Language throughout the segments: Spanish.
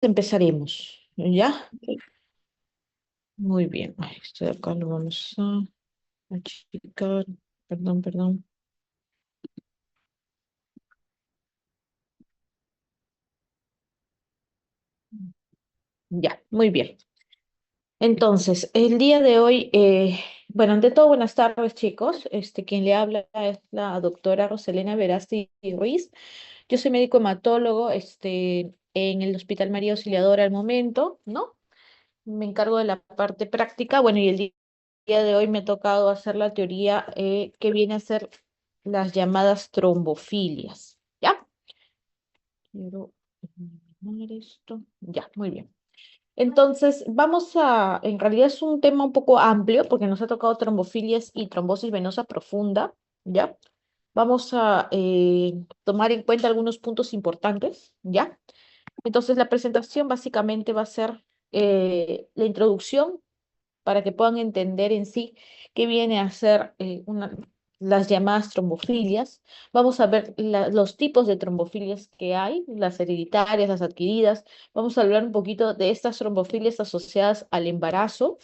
Empezaremos, ¿ya? Muy bien. Ay, esto de acá lo vamos a achicar. Perdón, perdón. Ya, muy bien. Entonces, el día de hoy, bueno, ante todo, buenas tardes, chicos. Quien le habla es la doctora Roselena Verasti Ruiz. Yo soy médico hematólogo, en el Hospital María Auxiliadora al momento, ¿no? Me encargo de la parte práctica. Bueno, y el día de hoy me ha tocado hacer la teoría que viene a ser las llamadas trombofilias. ¿Ya? Quiero eliminar esto. Ya, muy bien. Entonces, en realidad es un tema un poco amplio porque nos ha tocado trombofilias y trombosis venosa profunda. ¿Ya? Vamos a tomar en cuenta algunos puntos importantes. ¿Ya? Entonces, la presentación básicamente va a ser la introducción para que puedan entender en sí qué viene a ser las llamadas trombofilias. Vamos a ver los tipos de trombofilias que hay, las hereditarias, las adquiridas. Vamos a hablar un poquito de estas trombofilias asociadas al embarazo,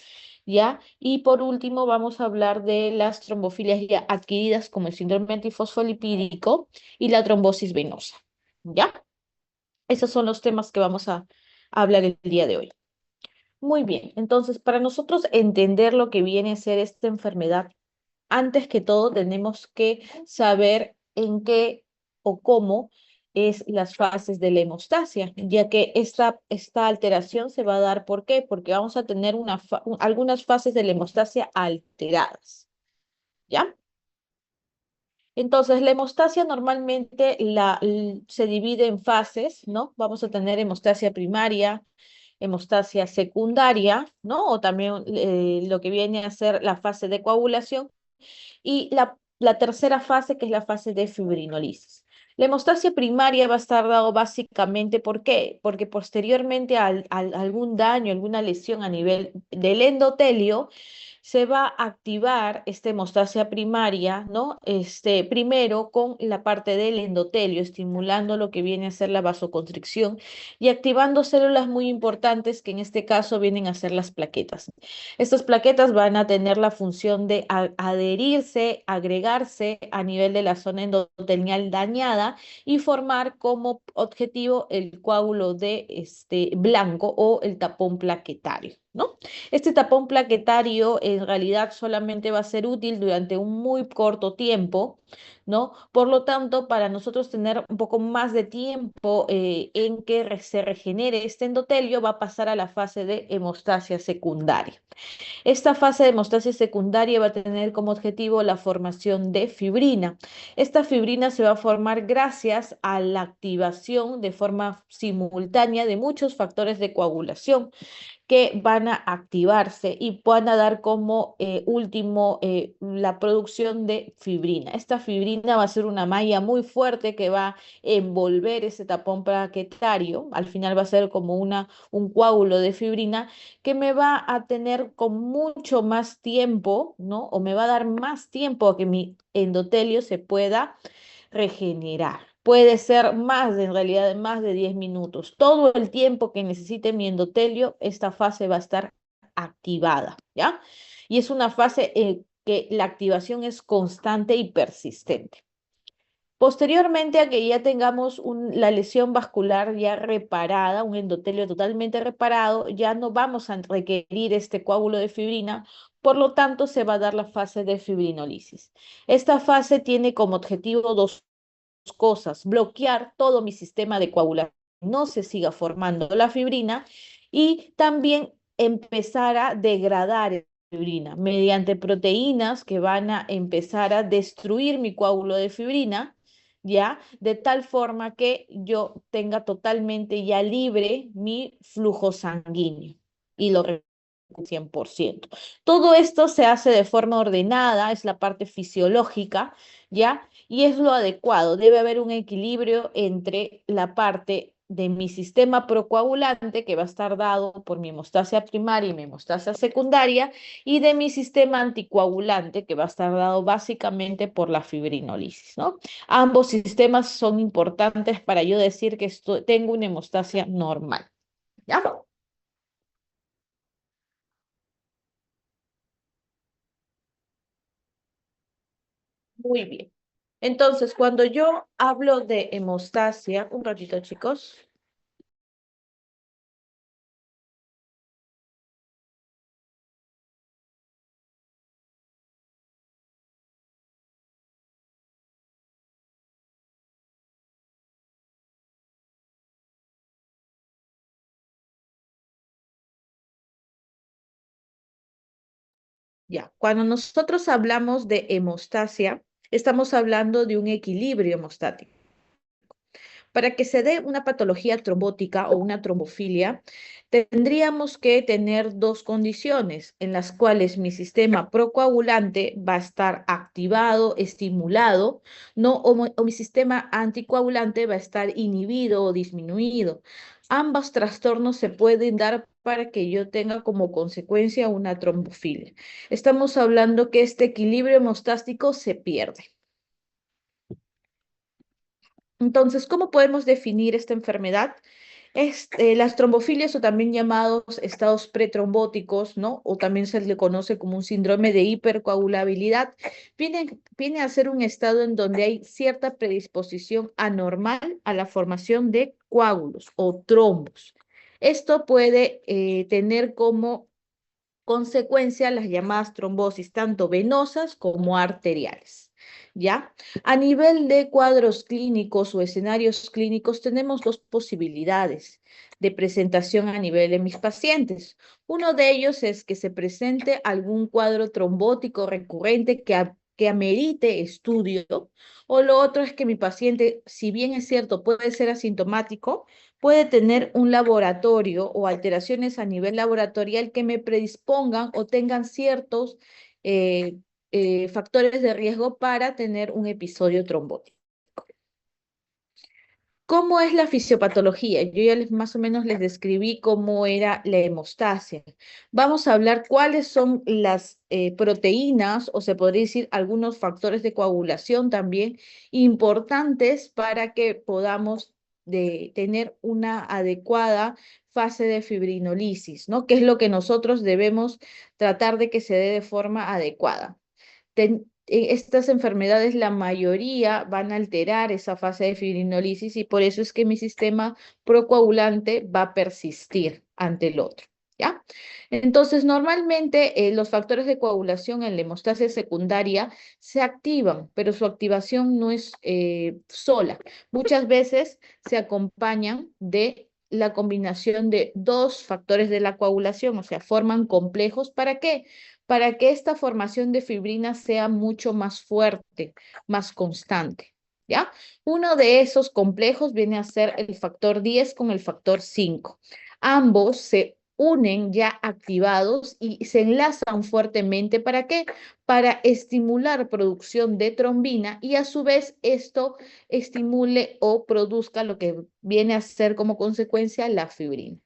¿ya? Y por último, vamos a hablar de las trombofilias ya adquiridas como el síndrome antifosfolipídico y la trombosis venosa, ¿ya? Esos son los temas que vamos a hablar el día de hoy. Muy bien, entonces para nosotros entender lo que viene a ser esta enfermedad, antes que todo tenemos que saber en qué o cómo es las fases de la hemostasia, ya que esta alteración se va a dar, ¿por qué? Porque vamos a tener algunas fases de la hemostasia alteradas, ¿ya? Entonces, la hemostasia normalmente se divide en fases, ¿no? Vamos a tener hemostasia primaria, hemostasia secundaria, ¿no? O también lo que viene a ser la fase de coagulación y la tercera fase, que es la fase de fibrinolisis. La hemostasia primaria va a estar dado básicamente, ¿por qué? Porque posteriormente algún daño, alguna lesión a nivel del endotelio, se va a activar esta hemostasia primaria, ¿no? Primero con la parte del endotelio, estimulando lo que viene a ser la vasoconstricción y activando células muy importantes que en este caso vienen a ser las plaquetas. Estas plaquetas van a tener la función de adherirse, agregarse a nivel de la zona endotelial dañada y formar como objetivo el coágulo de blanco o el tapón plaquetario, ¿no? Este tapón plaquetario en realidad solamente va a ser útil durante un muy corto tiempo, ¿no? Por lo tanto, para nosotros tener un poco más de tiempo en que se regenere este endotelio, va a pasar a la fase de hemostasia secundaria. Esta fase de hemostasia secundaria va a tener como objetivo la formación de fibrina. Esta fibrina se va a formar gracias a la activación de forma simultánea de muchos factores de coagulación que van a activarse y van a dar como último la producción de fibrina. Esta fibrina va a ser una malla muy fuerte que va a envolver ese tapón plaquetario. Al final va a ser como un coágulo de fibrina que me va a tener con mucho más tiempo, ¿no? O me va a dar más tiempo a que mi endotelio se pueda regenerar. Puede ser más, en realidad, más de 10 minutos. Todo el tiempo que necesite mi endotelio, esta fase va a estar activada, ¿ya? Y es una fase que la activación es constante y persistente. Posteriormente a que ya tengamos la lesión vascular ya reparada, un endotelio totalmente reparado, ya no vamos a requerir este coágulo de fibrina, por lo tanto se va a dar la fase de fibrinolisis. Esta fase tiene como objetivo dos cosas: bloquear todo mi sistema de coagulación, no se siga formando la fibrina y también empezar a degradar fibrina mediante proteínas que van a empezar a destruir mi coágulo de fibrina, ¿ya? De tal forma que yo tenga totalmente ya libre mi flujo sanguíneo y lo 100%. Todo esto se hace de forma ordenada, es la parte fisiológica, ¿ya? Y es lo adecuado. Debe haber un equilibrio entre la parte de mi sistema procoagulante, que va a estar dado por mi hemostasia primaria y mi hemostasia secundaria, y de mi sistema anticoagulante, que va a estar dado básicamente por la fibrinolisis, ¿no? Ambos sistemas son importantes para yo decir que tengo una hemostasia normal. Muy bien. Entonces, cuando yo hablo de hemostasia, un ratito, chicos. Ya, cuando nosotros hablamos de hemostasia, estamos hablando de un equilibrio hemostático. Para que se dé una patología trombótica o una trombofilia, tendríamos que tener dos condiciones en las cuales mi sistema procoagulante va a estar activado, estimulado, ¿no? O mi sistema anticoagulante va a estar inhibido o disminuido. Ambos trastornos se pueden dar para que yo tenga como consecuencia una trombofilia. Estamos hablando que este equilibrio hemostático se pierde. Entonces, ¿cómo podemos definir esta enfermedad? Las trombofilias o también llamados estados pretrombóticos, ¿no? O también se le conoce como un síndrome de hipercoagulabilidad, viene a ser un estado en donde hay cierta predisposición anormal a la formación de coágulos o trombos. Esto puede tener como consecuencia las llamadas trombosis tanto venosas como arteriales. ¿Ya? A nivel de cuadros clínicos o escenarios clínicos tenemos dos posibilidades de presentación a nivel de mis pacientes. Uno de ellos es que se presente algún cuadro trombótico recurrente que amerite estudio, o lo otro es que mi paciente, si bien es cierto, puede ser asintomático, puede tener un laboratorio o alteraciones a nivel laboratorial que me predispongan o tengan ciertos eh, factores de riesgo para tener un episodio trombótico. ¿Cómo es la fisiopatología? Yo ya más o menos les describí cómo era la hemostasia. Vamos a hablar cuáles son las proteínas, o se podría decir algunos factores de coagulación también importantes para que podamos tener una adecuada fase de fibrinolisis, ¿no? Que es lo que nosotros debemos tratar de que se dé de forma adecuada. Estas enfermedades, la mayoría van a alterar esa fase de fibrinolisis y por eso es que mi sistema procoagulante va a persistir ante el otro. ¿Ya? Entonces, normalmente los factores de coagulación en la hemostasia secundaria se activan, pero su activación no es sola. Muchas veces se acompañan de la combinación de dos factores de la coagulación, o sea, forman complejos. ¿Para qué? Para que esta formación de fibrina sea mucho más fuerte, más constante. ¿Ya? Uno de esos complejos viene a ser el factor 10 con el factor 5. Ambos se unen ya activados y se enlazan fuertemente. ¿Para qué? Para estimular producción de trombina y a su vez esto estimule o produzca lo que viene a ser como consecuencia la fibrina.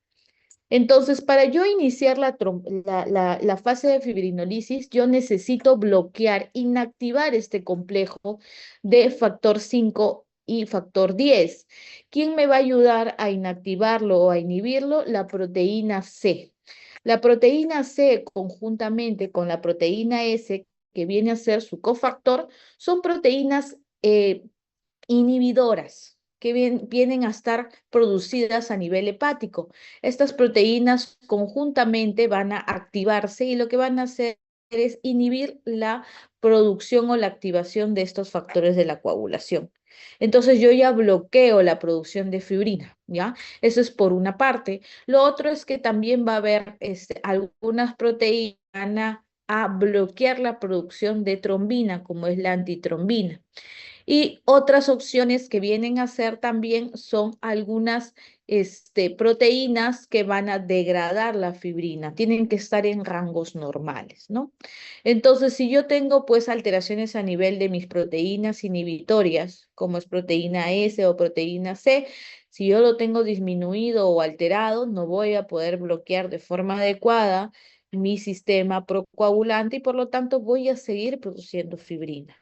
Entonces, para yo iniciar la fase de fibrinolisis, yo necesito bloquear, inactivar este complejo de factor 5 y factor 10. ¿Quién me va a ayudar a inactivarlo o a inhibirlo? La proteína C. La proteína C, conjuntamente con la proteína S, que viene a ser su cofactor, son proteínas inhibidoras que vienen a estar producidas a nivel hepático. Estas proteínas conjuntamente van a activarse y lo que van a hacer es inhibir la producción o la activación de estos factores de la coagulación. Entonces yo ya bloqueo la producción de fibrina, ¿ya? Eso es por una parte. Lo otro es que también va a haber algunas proteínas a bloquear la producción de trombina, como es la antitrombina. Y otras opciones que vienen a ser también son algunas proteínas que van a degradar la fibrina, tienen que estar en rangos normales, ¿no? Entonces, si yo tengo pues alteraciones a nivel de mis proteínas inhibitorias, como es proteína S o proteína C, si yo lo tengo disminuido o alterado, no voy a poder bloquear de forma adecuada mi sistema procoagulante y por lo tanto voy a seguir produciendo fibrina.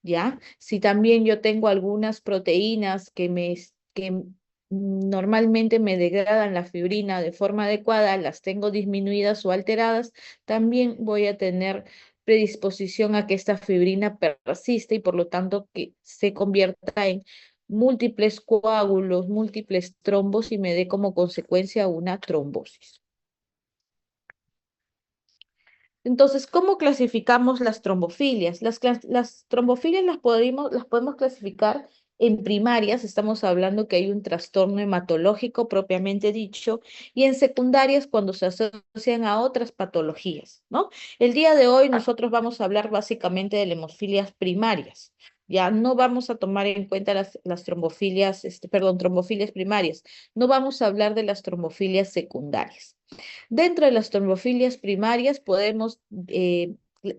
¿Ya? Si también yo tengo algunas proteínas que normalmente me degradan la fibrina de forma adecuada, las tengo disminuidas o alteradas, también voy a tener predisposición a que esta fibrina persiste y por lo tanto que se convierta en múltiples coágulos, múltiples trombos y me dé como consecuencia una trombosis. Entonces, ¿cómo clasificamos las trombofilias? Las trombofilias las podemos clasificar en primarias, estamos hablando que hay un trastorno hematológico propiamente dicho, y en secundarias cuando se asocian a otras patologías, ¿no? El día de hoy nosotros vamos a hablar básicamente de las hemofilias primarias. Ya no vamos a tomar en cuenta las trombofilias, perdón, trombofilias primarias, no vamos a hablar de las trombofilias secundarias. Dentro de las trombofilias primarias podemos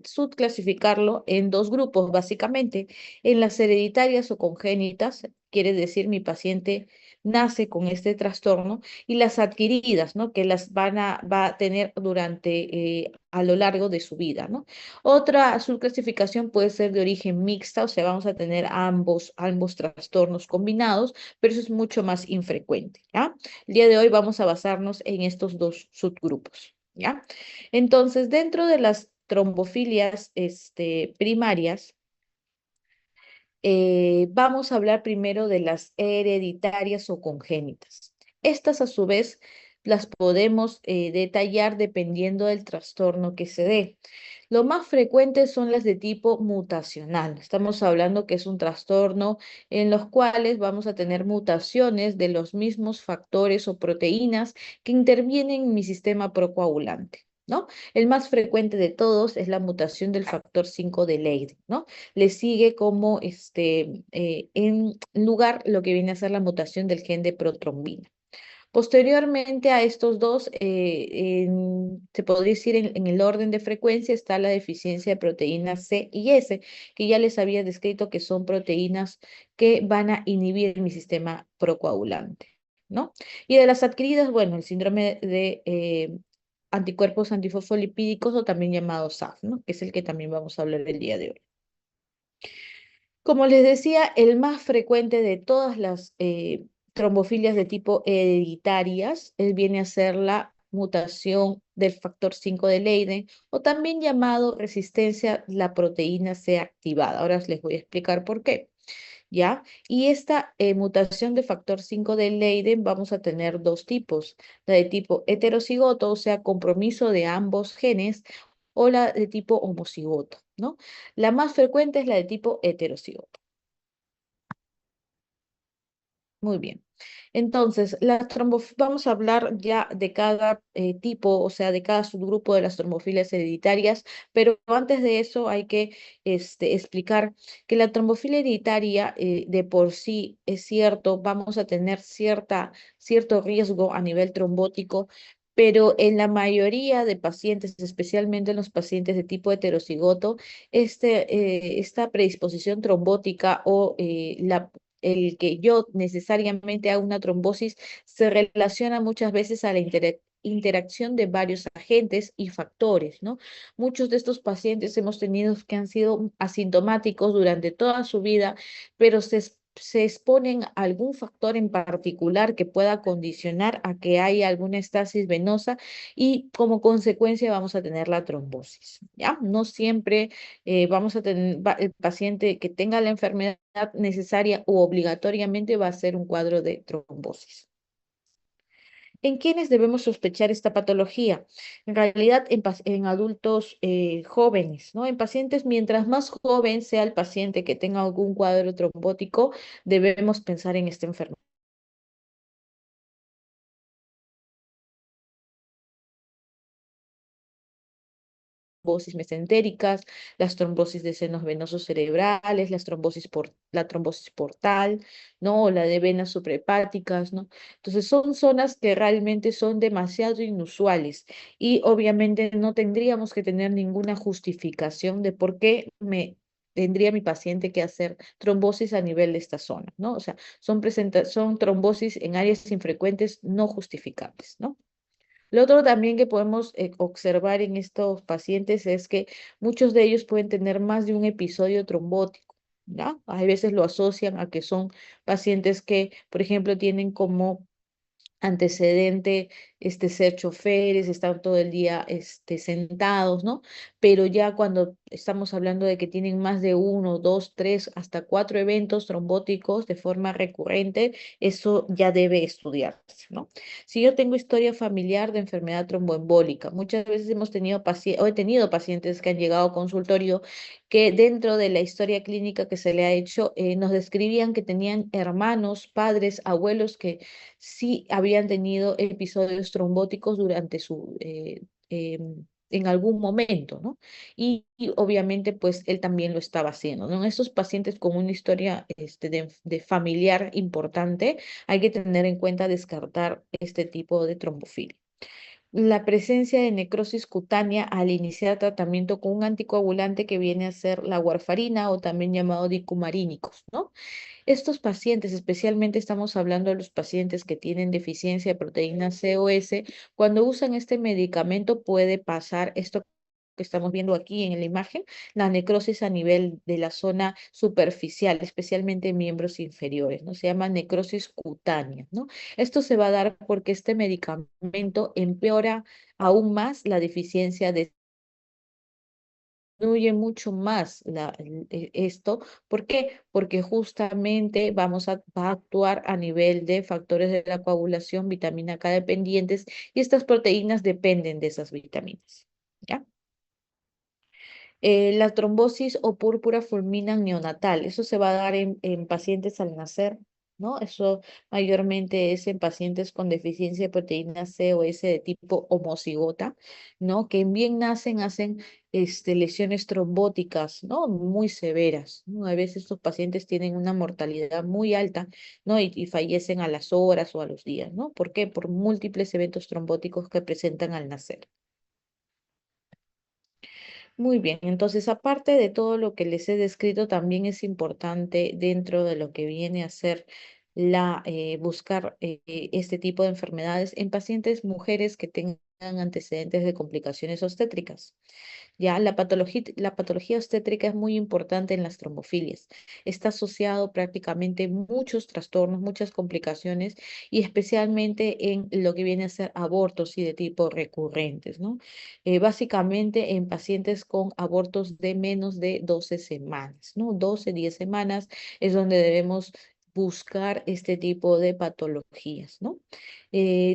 subclasificarlo en dos grupos, básicamente, en las hereditarias o congénitas, quiere decir mi paciente nace con este trastorno, y las adquiridas, ¿no? Que va a tener a lo largo de su vida, ¿no? Otra subclasificación puede ser de origen mixta, o sea, vamos a tener ambos trastornos combinados, pero eso es mucho más infrecuente, ¿ya? El día de hoy vamos a basarnos en estos dos subgrupos, ¿ya? Entonces, dentro de las trombofilias primarias, vamos a hablar primero de las hereditarias o congénitas. Estas, a su vez, las podemos detallar dependiendo del trastorno que se dé. Lo más frecuente son las de tipo mutacional. Estamos hablando que es un trastorno en los cuales vamos a tener mutaciones de los mismos factores o proteínas que intervienen en mi sistema procoagulante, ¿no? El más frecuente de todos es la mutación del factor 5 de Leydig, ¿no? Le sigue como en lugar lo que viene a ser la mutación del gen de protrombina. Posteriormente a estos dos, se podría decir en el orden de frecuencia está la deficiencia de proteínas C y S, que ya les había descrito que son proteínas que van a inhibir mi sistema procoagulante, ¿no? Y de las adquiridas, bueno, el síndrome de anticuerpos antifosfolipídicos o también llamado SAF, ¿no? Que es el que también vamos a hablar el día de hoy. Como les decía, el más frecuente de todas las trombofilias de tipo hereditarias, él viene a ser la mutación del factor 5 de Leiden o también llamado resistencia a la proteína C activada. Ahora les voy a explicar por qué. ¿Ya? Y esta mutación de factor 5 de Leiden vamos a tener dos tipos, la de tipo heterocigoto, o sea, compromiso de ambos genes, o la de tipo homocigoto, ¿no? La más frecuente es la de tipo heterocigoto. Muy bien. Entonces, vamos a hablar ya de cada tipo, o sea, de cada subgrupo de las trombofilias hereditarias, pero antes de eso hay que explicar que la trombofilia hereditaria de por sí es cierto, vamos a tener cierto riesgo a nivel trombótico, pero en la mayoría de pacientes, especialmente en los pacientes de tipo heterocigoto, esta predisposición trombótica o el que yo necesariamente haga una trombosis se relaciona muchas veces a la interacción de varios agentes y factores, ¿no? Muchos de estos pacientes hemos tenido que han sido asintomáticos durante toda su vida, pero se exponen a algún factor en particular que pueda condicionar a que haya alguna estasis venosa y como consecuencia vamos a tener la trombosis, ¿ya? No siempre vamos a tener, el paciente que tenga la enfermedad necesaria o obligatoriamente va a ser un cuadro de trombosis. ¿En quiénes debemos sospechar esta patología? En realidad, en adultos jóvenes, ¿no? En pacientes, mientras más joven sea el paciente que tenga algún cuadro trombótico, debemos pensar en esta enfermedad. Trombosis mesentéricas, las trombosis de senos venosos cerebrales, la trombosis portal, ¿no? O la de venas suprahepáticas, ¿no? Entonces son zonas que realmente son demasiado inusuales y obviamente no tendríamos que tener ninguna justificación de por qué tendría mi paciente que hacer trombosis a nivel de esta zona, ¿no? O sea, son trombosis en áreas infrecuentes no justificables, ¿no? Lo otro también que podemos observar en estos pacientes es que muchos de ellos pueden tener más de un episodio trombótico, ¿ya? A veces lo asocian a que son pacientes que, por ejemplo, tienen como antecedente ser choferes, estar todo el día sentados, ¿no? Pero ya cuando estamos hablando de que tienen más de uno, dos, tres, hasta cuatro eventos trombóticos de forma recurrente, eso ya debe estudiarse, ¿no? Si yo tengo historia familiar de enfermedad tromboembólica, muchas veces hemos tenido pacientes, o he tenido pacientes que han llegado a consultorio que dentro de la historia clínica que se le ha hecho, nos describían que tenían hermanos, padres, abuelos que sí habían tenido episodios trombóticos durante en algún momento, ¿no? Y obviamente, pues él también lo estaba haciendo, ¿no? En estos pacientes con una historia de familiar importante, hay que tener en cuenta descartar este tipo de trombofilia. La presencia de necrosis cutánea al iniciar tratamiento con un anticoagulante que viene a ser la warfarina o también llamado dicumarínicos, ¿no? Estos pacientes, especialmente estamos hablando de los pacientes que tienen deficiencia de proteína C o S, cuando usan este medicamento puede pasar esto que estamos viendo aquí en la imagen, la necrosis a nivel de la zona superficial, especialmente en miembros inferiores, ¿no? Se llama necrosis cutánea, ¿no? Esto se va a dar porque este medicamento empeora aún más la deficiencia de disminuye mucho más esto. ¿Por qué? Porque justamente va a actuar a nivel de factores de la coagulación, vitamina K dependientes, y estas proteínas dependen de esas vitaminas. ¿Ya? La trombosis o púrpura fulminante neonatal, eso se va a dar en pacientes al nacer, ¿no? Eso mayormente es en pacientes con deficiencia de proteína C o S de tipo homocigota, ¿no? Que bien nacen, hacen lesiones trombóticas, ¿no? Muy severas, ¿no? A veces estos pacientes tienen una mortalidad muy alta, ¿no? Y fallecen a las horas o a los días, ¿no? ¿Por qué? Por múltiples eventos trombóticos que presentan al nacer. Muy bien, entonces aparte de todo lo que les he descrito, también es importante dentro de lo que viene a ser buscar este tipo de enfermedades en pacientes mujeres que tengan antecedentes de complicaciones obstétricas. Ya la patología obstétrica es muy importante en las trombofilias. Está asociado prácticamente muchos trastornos, muchas complicaciones y especialmente en lo que viene a ser abortos y de tipo recurrentes, ¿no? Básicamente en pacientes con abortos de menos de 12 semanas, ¿no? 12, 10 semanas es donde debemos buscar este tipo de patologías, ¿no?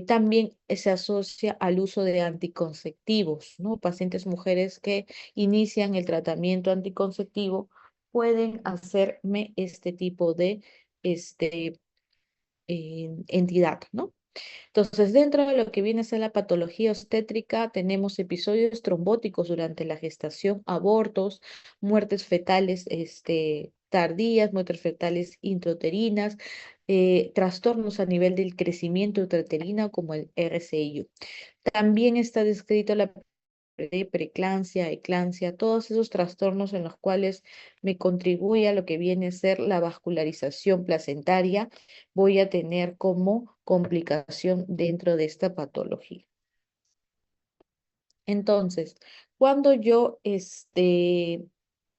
También se asocia al uso de anticonceptivos, ¿no? Pacientes mujeres que inician el tratamiento anticonceptivo pueden hacerme este tipo de este, entidad, ¿no? Entonces, dentro de lo que viene a ser la patología obstétrica, tenemos episodios trombóticos durante la gestación, abortos, muertes fetales tardías, muertes fetales intrauterinas, trastornos a nivel del crecimiento uterino como el RCIU. También está descrito la preeclampsia, eclampsia, todos esos trastornos en los cuales me contribuye a lo que viene a ser la vascularización placentaria, voy a tener como complicación dentro de esta patología. Entonces, cuando yo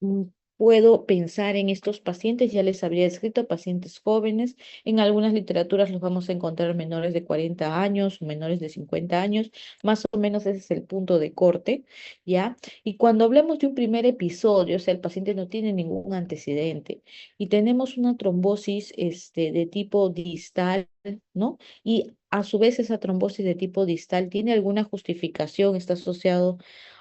mm, puedo pensar en estos pacientes, ya les habría escrito pacientes jóvenes, en algunas literaturas los vamos a encontrar menores de 40 años, menores de 50 años, más o menos ese es el punto de corte, ¿ya? Y cuando hablamos de un primer episodio, o sea, el paciente no tiene ningún antecedente y tenemos una trombosis de tipo distal, ¿no? Y a su vez esa trombosis de tipo distal tiene alguna justificación, está asociado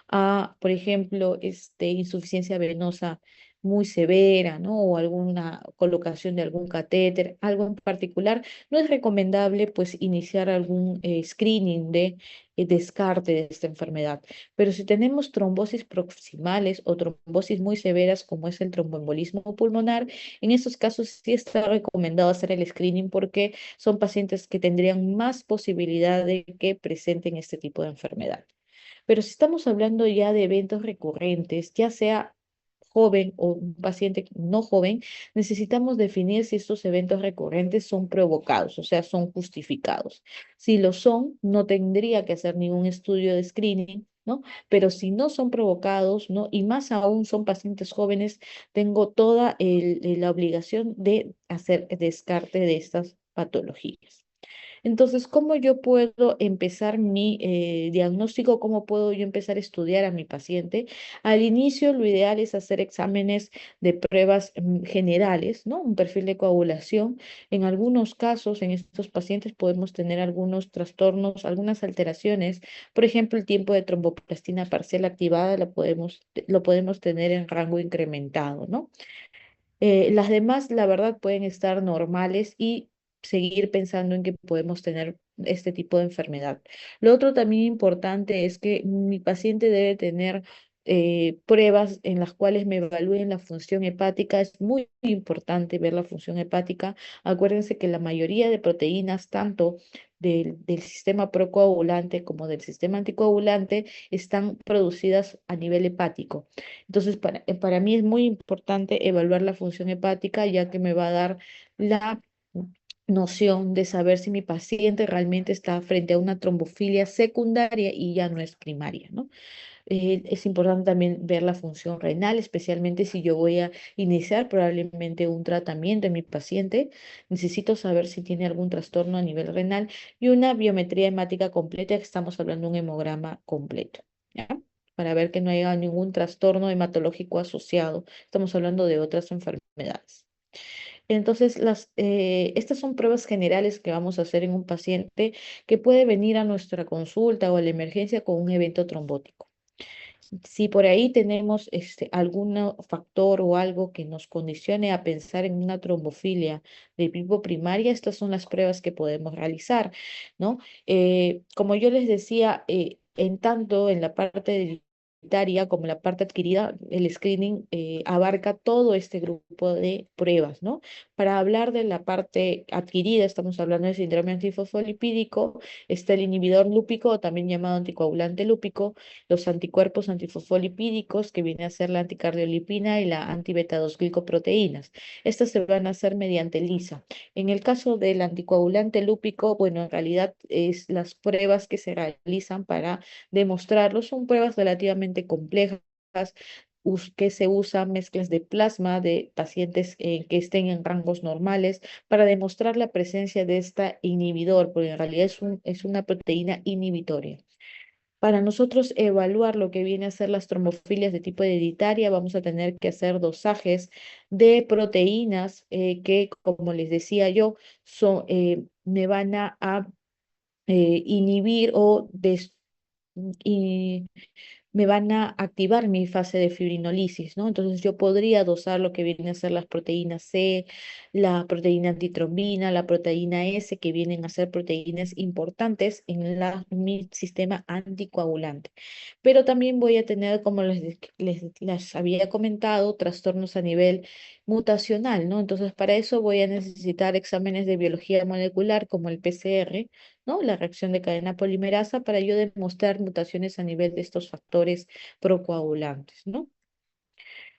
a, por ejemplo, insuficiencia venosa muy severa, ¿no? O alguna colocación de algún catéter, algo en particular, no es recomendable pues iniciar algún screening de descarte de esta enfermedad. Pero si tenemos trombosis proximales o trombosis muy severas como es el tromboembolismo pulmonar, en estos casos sí está recomendado hacer el screening porque son pacientes que tendrían más posibilidad de que presenten este tipo de enfermedad. Pero si estamos hablando ya de eventos recurrentes, ya sea joven o un paciente no joven, necesitamos definir si estos eventos recurrentes son provocados, o sea, son justificados. Si lo son, no tendría que hacer ningún estudio de screening, ¿no? Pero si no son provocados, ¿no? Y más aún son pacientes jóvenes, tengo toda la obligación de hacer descarte de estas patologías. Entonces, ¿cómo yo puedo empezar mi diagnóstico? ¿Cómo puedo yo empezar a estudiar a mi paciente? Al inicio, lo ideal es hacer exámenes de pruebas generales, ¿no? Un perfil de coagulación. En algunos casos, en estos pacientes podemos tener algunos trastornos, algunas alteraciones. Por ejemplo, el tiempo de tromboplastina parcial activada lo podemos tener en rango incrementado, ¿no? Las demás, la verdad, pueden estar normales y seguir pensando en que podemos tener este tipo de enfermedad. Lo otro también importante es que mi paciente debe tener pruebas en las cuales me evalúen la función hepática. Es muy importante ver la función hepática. Acuérdense que la mayoría de proteínas, tanto del sistema procoagulante como del sistema anticoagulante, están producidas a nivel hepático. Entonces, para mí es muy importante evaluar la función hepática, ya que me va a dar la noción de saber si mi paciente realmente está frente a una trombofilia secundaria y ya no es primaria, ¿no? Es importante también ver la función renal, especialmente si yo voy a iniciar probablemente un tratamiento en mi paciente. Necesito saber si tiene algún trastorno a nivel renal y una biometría hemática completa, que estamos hablando de un hemograma completo, ¿ya? Para ver que no haya ningún trastorno hematológico asociado. Estamos hablando de otras enfermedades. Entonces, estas son pruebas generales que vamos a hacer en un paciente que puede venir a nuestra consulta o a la emergencia con un evento trombótico. Si por ahí tenemos algún factor o algo que nos condicione a pensar en una trombofilia de tipo primaria, estas son las pruebas que podemos realizar, ¿no? Como yo les decía, en tanto en la parte hereditaria como la parte adquirida, el screening abarca todo este grupo de pruebas, ¿no? Para hablar de la parte adquirida, estamos hablando de síndrome antifosfolipídico, está el inhibidor lúpico, o también llamado anticoagulante lúpico, los anticuerpos antifosfolipídicos, que viene a ser la anticardiolipina y la antibeta-2 glicoproteínas. Estas se van a hacer mediante ELISA. En el caso del anticoagulante lúpico, bueno, en realidad es las pruebas que se realizan para demostrarlo. Son pruebas relativamente complejas que se usan mezclas de plasma de pacientes que estén en rangos normales para demostrar la presencia de este inhibidor, porque en realidad es una proteína inhibitoria. Para nosotros evaluar lo que viene a ser las trombofilias de tipo hereditaria, vamos a tener que hacer dosajes de proteínas que, como les decía yo, me van a inhibir y me van a activar mi fase de fibrinolisis, ¿no? Entonces yo podría dosar lo que vienen a ser las proteínas C, la proteína antitrombina, la proteína S, que vienen a ser proteínas importantes en mi sistema anticoagulante. Pero también voy a tener, como les había comentado, trastornos a nivel mutacional, ¿no? Entonces para eso voy a necesitar exámenes de biología molecular como el PCR, ¿no? La reacción de cadena polimerasa, para yo demostrar mutaciones a nivel de estos factores procoagulantes, ¿no?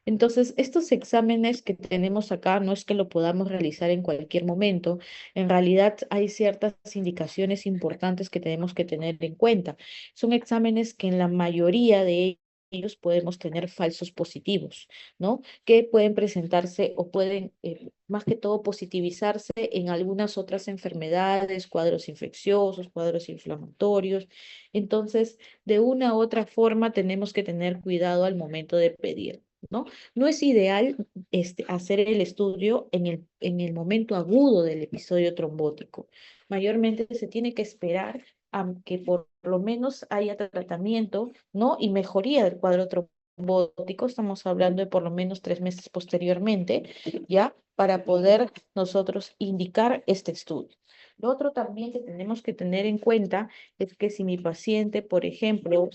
Entonces, estos exámenes que tenemos acá no es que lo podamos realizar en cualquier momento. En realidad hay ciertas indicaciones importantes que tenemos que tener en cuenta. Son exámenes que en la mayoría de ellos podemos tener falsos positivos, ¿no? Que pueden presentarse o pueden, más que todo, positivizarse en algunas otras enfermedades, cuadros infecciosos, cuadros inflamatorios. Entonces, de una u otra forma, tenemos que tener cuidado al momento de pedir, ¿no? No es ideal hacer el estudio en el momento agudo del episodio trombótico. Mayormente se tiene que esperar a que por lo menos haya tratamiento, ¿no? Y mejoría del cuadro trombótico. Estamos hablando de por lo menos 3 meses posteriormente, ¿ya? Para poder nosotros indicar este estudio. Lo otro también que tenemos que tener en cuenta es que si mi paciente, por ejemplo,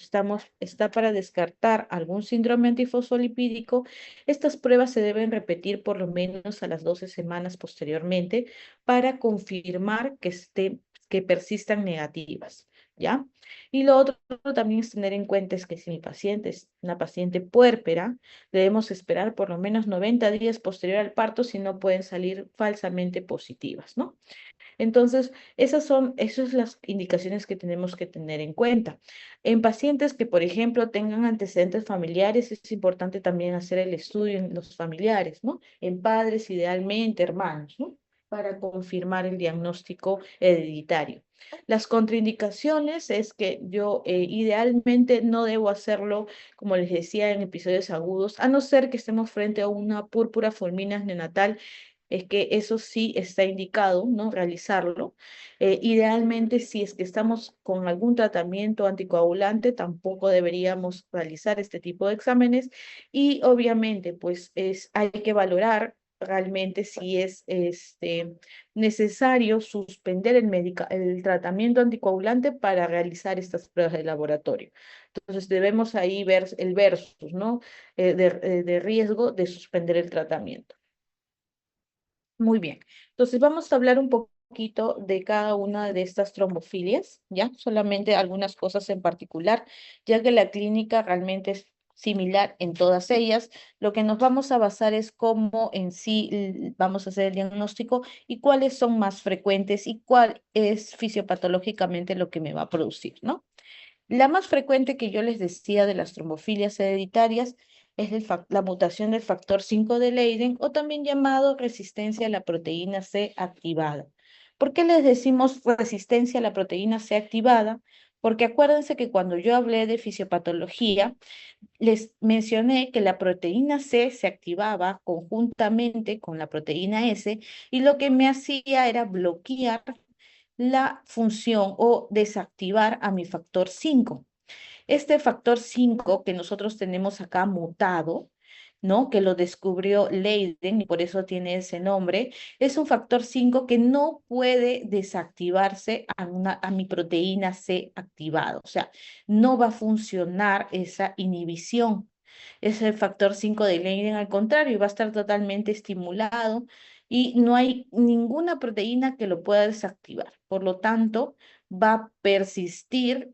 está para descartar algún síndrome antifosfolipídico, estas pruebas se deben repetir por lo menos a las 12 semanas posteriormente para confirmar que persistan negativas, ¿ya? Y lo otro también es tener en cuenta es que si mi paciente es una paciente puérpera, debemos esperar por lo menos 90 días posterior al parto, si no pueden salir falsamente positivas, ¿no? Entonces, esas son las indicaciones que tenemos que tener en cuenta. En pacientes que, por ejemplo, tengan antecedentes familiares, es importante también hacer el estudio en los familiares, ¿no? En padres, idealmente, hermanos, ¿no? para confirmar el diagnóstico hereditario. Las contraindicaciones es que yo idealmente no debo hacerlo, como les decía, en episodios agudos, a no ser que estemos frente a una púrpura fulminans neonatal, es que eso sí está indicado, ¿no? Realizarlo. Idealmente, si es que estamos con algún tratamiento anticoagulante, tampoco deberíamos realizar este tipo de exámenes. Y obviamente, pues hay que valorar realmente si es necesario suspender el tratamiento anticoagulante para realizar estas pruebas de laboratorio. Entonces debemos ahí ver el versus, ¿no? De riesgo de suspender el tratamiento. Muy bien. Entonces vamos a hablar un poquito de cada una de estas trombofilias, ¿ya? Solamente algunas cosas en particular, ya que la clínica realmente es similar en todas ellas. Lo que nos vamos a basar es cómo en sí vamos a hacer el diagnóstico y cuáles son más frecuentes y cuál es fisiopatológicamente lo que me va a producir, ¿no? La más frecuente que yo les decía de las trombofilias hereditarias es la mutación del factor 5 de Leiden o también llamado resistencia a la proteína C activada. ¿Por qué les decimos resistencia a la proteína C activada? Porque acuérdense que cuando yo hablé de fisiopatología, les mencioné que la proteína C se activaba conjuntamente con la proteína S y lo que me hacía era bloquear la función o desactivar a mi factor 5. Este factor 5 que nosotros tenemos acá mutado, ¿no? Que lo descubrió Leiden y por eso tiene ese nombre, es un factor 5 que no puede desactivarse a mi proteína C activada, o sea, no va a funcionar esa inhibición. Ese factor 5 de Leiden, al contrario, va a estar totalmente estimulado y no hay ninguna proteína que lo pueda desactivar. Por lo tanto, va a persistir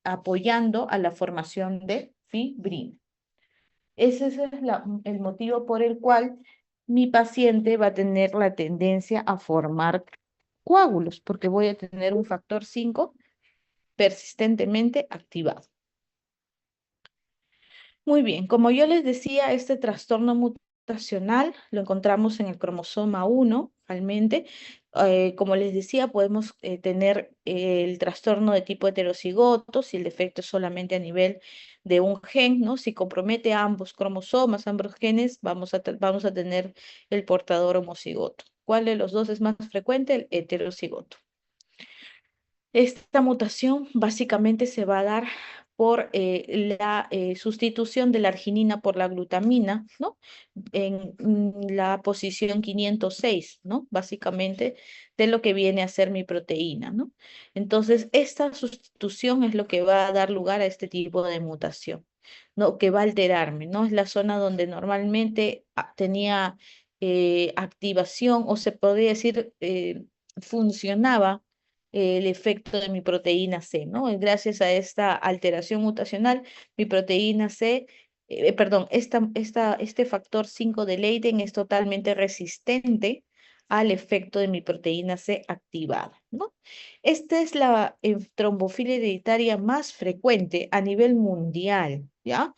apoyando a la formación de fibrina. Ese es el motivo por el cual mi paciente va a tener la tendencia a formar coágulos, porque voy a tener un factor 5 persistentemente activado. Muy bien, como yo les decía, este trastorno mutacional lo encontramos en el cromosoma 1, realmente. Como les decía, podemos tener el trastorno de tipo heterocigoto si el defecto es solamente a nivel de un gen, ¿no? Si compromete a ambos cromosomas, ambos genes, vamos a tener el portador homocigoto. ¿Cuál de los dos es más frecuente? El heterocigoto. Esta mutación básicamente se va a dar por la sustitución de la arginina por la glutamina, ¿no? En la posición 506, ¿no? Básicamente de lo que viene a ser mi proteína, ¿no? Entonces, esta sustitución es lo que va a dar lugar a este tipo de mutación, ¿no? Que va a alterarme, ¿no? Es la zona donde normalmente tenía activación o se podría decir funcionaba el efecto de mi proteína C, ¿no? Y gracias a esta alteración mutacional, mi proteína C, perdón, este factor 5 de Leiden es totalmente resistente al efecto de mi proteína C activada, ¿no? Esta es la trombofilia hereditaria más frecuente a nivel mundial, ¿ya?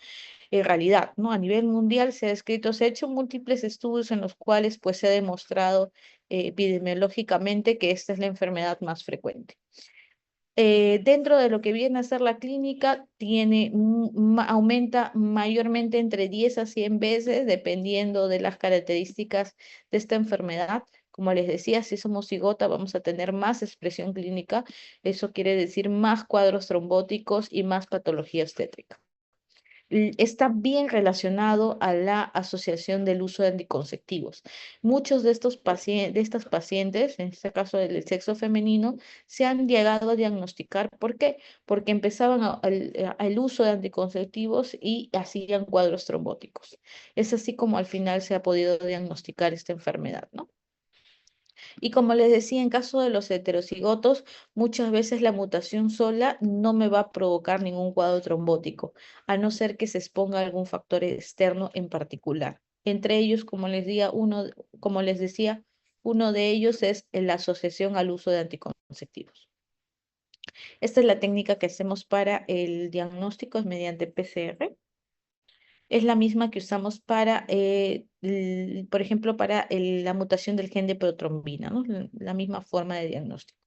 En realidad, ¿no? A nivel mundial se ha descrito, se ha hecho múltiples estudios en los cuales pues se ha demostrado epidemiológicamente que esta es la enfermedad más frecuente. Dentro de lo que viene a ser la clínica, aumenta mayormente entre 10 a 100 veces, dependiendo de las características de esta enfermedad. Como les decía, si somos cigota, vamos a tener más expresión clínica. Eso quiere decir más cuadros trombóticos y más patología obstétrica. Está bien relacionado a la asociación del uso de anticonceptivos. Muchos de de estas pacientes, en este caso del sexo femenino, se han llegado a diagnosticar. ¿Por qué? Porque empezaban el uso de anticonceptivos y hacían cuadros trombóticos. Es así como al final se ha podido diagnosticar esta enfermedad, ¿no? Y como les decía, en caso de los heterocigotos, muchas veces la mutación sola no me va a provocar ningún cuadro trombótico, a no ser que se exponga a algún factor externo en particular. Entre ellos, como les decía, uno de ellos es la asociación al uso de anticonceptivos. Esta es la técnica que hacemos para el diagnóstico, es mediante PCR. es la misma que usamos para, por ejemplo, para la mutación del gen de protrombina, ¿no? La misma forma de diagnóstico.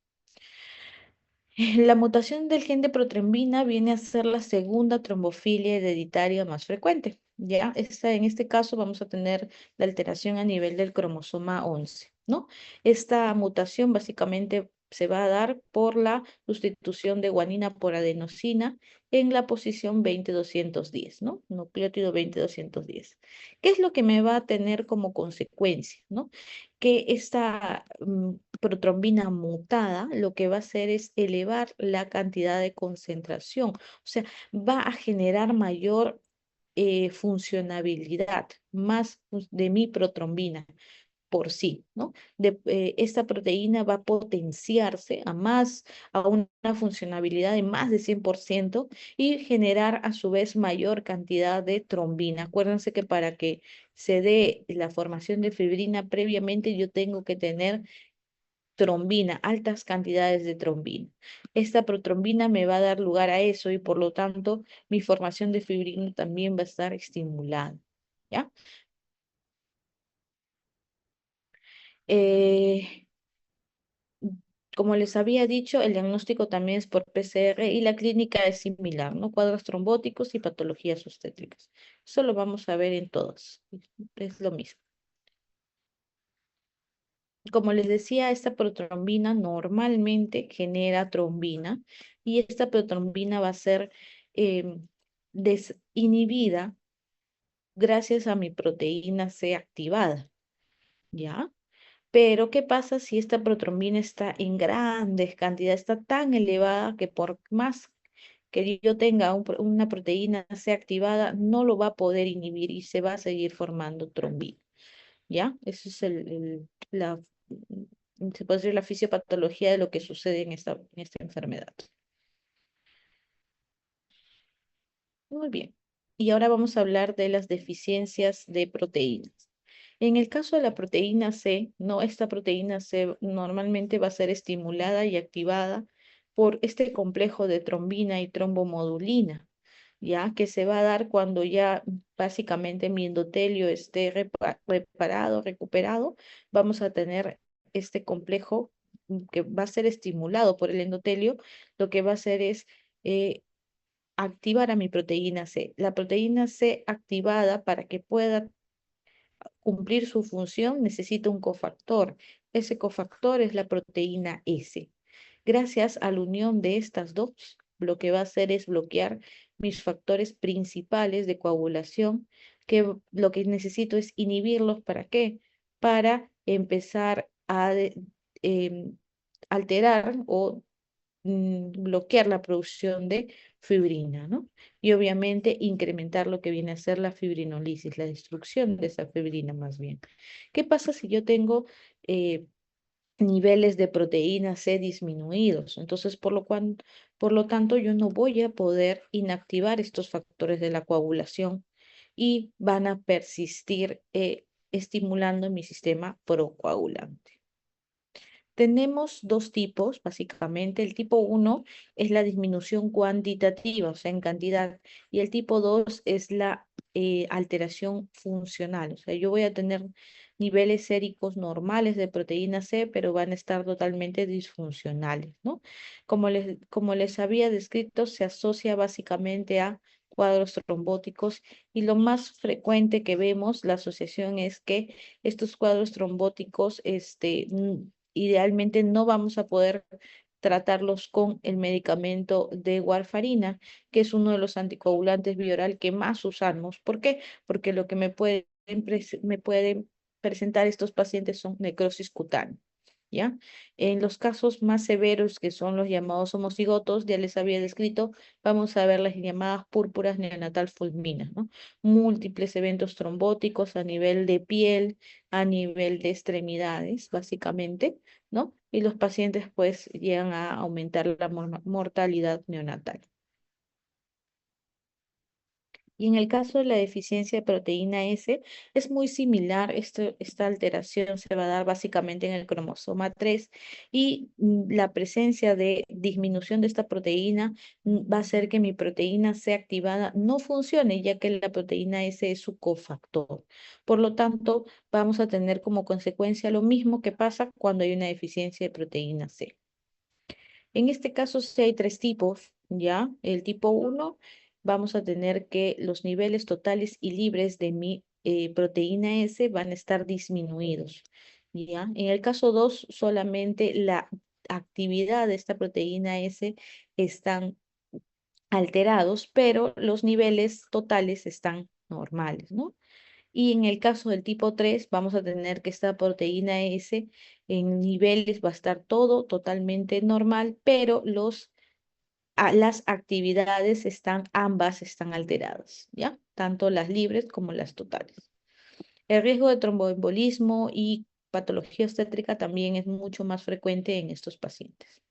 La mutación del gen de protrombina viene a ser la segunda trombofilia hereditaria más frecuente. ¿Ya? En este caso vamos a tener la alteración a nivel del cromosoma 11, ¿no? Esta mutación básicamente se va a dar por la sustitución de guanina por adenosina en la posición 20-210, ¿no? Nucleótido 20-210. ¿Qué es lo que me va a tener como consecuencia, ¿no? Que esta protrombina mutada lo que va a hacer es elevar la cantidad de concentración, o sea, va a generar mayor funcionabilidad, más de mi protrombina por sí, ¿no? Esta proteína va a potenciarse a una funcionabilidad de más de 100% y generar a su vez mayor cantidad de trombina. Acuérdense que para que se dé la formación de fibrina previamente yo tengo que tener trombina, altas cantidades de trombina. Esta protrombina me va a dar lugar a eso y por lo tanto mi formación de fibrina también va a estar estimulada. ¿Ya? Eh, Como les había dicho, el diagnóstico también es por PCR y la clínica es similar, ¿no? Cuadros trombóticos y patologías obstétricas. Eso lo vamos a ver en todos. Es lo mismo. Como les decía, esta protrombina normalmente genera trombina y esta protrombina va a ser desinhibida gracias a mi proteína C activada, ¿ya? Pero, ¿qué pasa si esta protrombina está en grandes cantidades, está tan elevada que por más que yo tenga una proteína C activada, no lo va a poder inhibir y se va a seguir formando trombina? ¿Ya? Esa es se puede decir la fisiopatología de lo que sucede en esta enfermedad. Muy bien. Y ahora vamos a hablar de las deficiencias de proteínas. En el caso de la proteína C, no, esta proteína C normalmente va a ser estimulada y activada por este complejo de trombina y trombomodulina, ya que se va a dar cuando ya básicamente mi endotelio esté reparado, recuperado, vamos a tener este complejo que va a ser estimulado por el endotelio, lo que va a hacer es activar a mi proteína C. La proteína C activada para que pueda cumplir su función necesita un cofactor. Ese cofactor es la proteína S. Gracias a la unión de estas dos, lo que va a hacer es bloquear mis factores principales de coagulación, que lo que necesito es inhibirlos. ¿Para qué? Para empezar a alterar o bloquear la producción de fibrina, ¿no? Y obviamente incrementar lo que viene a ser la fibrinolisis, la destrucción de esa fibrina más bien. ¿Qué pasa si yo tengo niveles de proteína C disminuidos? Entonces, por lo tanto, yo no voy a poder inactivar estos factores de la coagulación y van a persistir estimulando mi sistema procoagulante. Tenemos dos tipos, básicamente. El tipo uno es la disminución cuantitativa, o sea, en cantidad, y el tipo 2 es la alteración funcional. O sea, yo voy a tener niveles séricos normales de proteína C, pero van a estar totalmente disfuncionales, ¿no? Como les había descrito, se asocia básicamente a cuadros trombóticos y lo más frecuente que vemos, la asociación es que estos cuadros trombóticos, idealmente no vamos a poder tratarlos con el medicamento de warfarina, que es uno de los anticoagulantes bioral que más usamos. ¿Por qué? Porque lo que me pueden presentar estos pacientes son necrosis cutánea. ¿Ya? En los casos más severos, que son los llamados homocigotos, ya les había descrito, vamos a ver las llamadas púrpuras neonatal fulminas, ¿no? Múltiples eventos trombóticos a nivel de piel, a nivel de extremidades, básicamente, ¿no? Y los pacientes pues llegan a aumentar la mortalidad neonatal. Y en el caso de la deficiencia de proteína S, es muy similar. Esta alteración se va a dar básicamente en el cromosoma 3 y la presencia de disminución de esta proteína va a hacer que mi proteína C activada no funcione, ya que la proteína S es su cofactor. Por lo tanto, vamos a tener como consecuencia lo mismo que pasa cuando hay una deficiencia de proteína C. En este caso, sí hay tres tipos, ¿ya? El tipo uno, vamos a tener que los niveles totales y libres de mi proteína S van a estar disminuidos, ¿ya? En el caso 2, solamente la actividad de esta proteína S están alterados, pero los niveles totales están normales, ¿no? Y en el caso del tipo 3 vamos a tener que esta proteína S en niveles va a estar todo totalmente normal, pero las actividades ambas están alteradas, ¿ya? Tanto las libres como las totales. El riesgo de tromboembolismo y patología obstétrica también es mucho más frecuente en estos pacientes.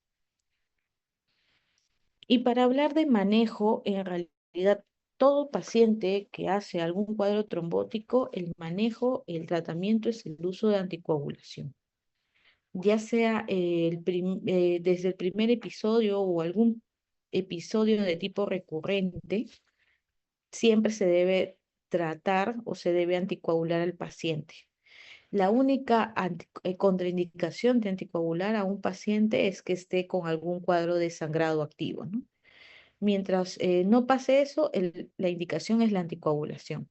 Y para hablar de manejo, en realidad, todo paciente que hace algún cuadro trombótico, el manejo, el tratamiento es el uso de anticoagulación. Ya sea desde el primer episodio o algún episodio de tipo recurrente, siempre se debe tratar o se debe anticoagular al paciente. La única contraindicación de anticoagular a un paciente es que esté con algún cuadro de sangrado activo, ¿no? Mientras no pase eso, la indicación es la anticoagulación.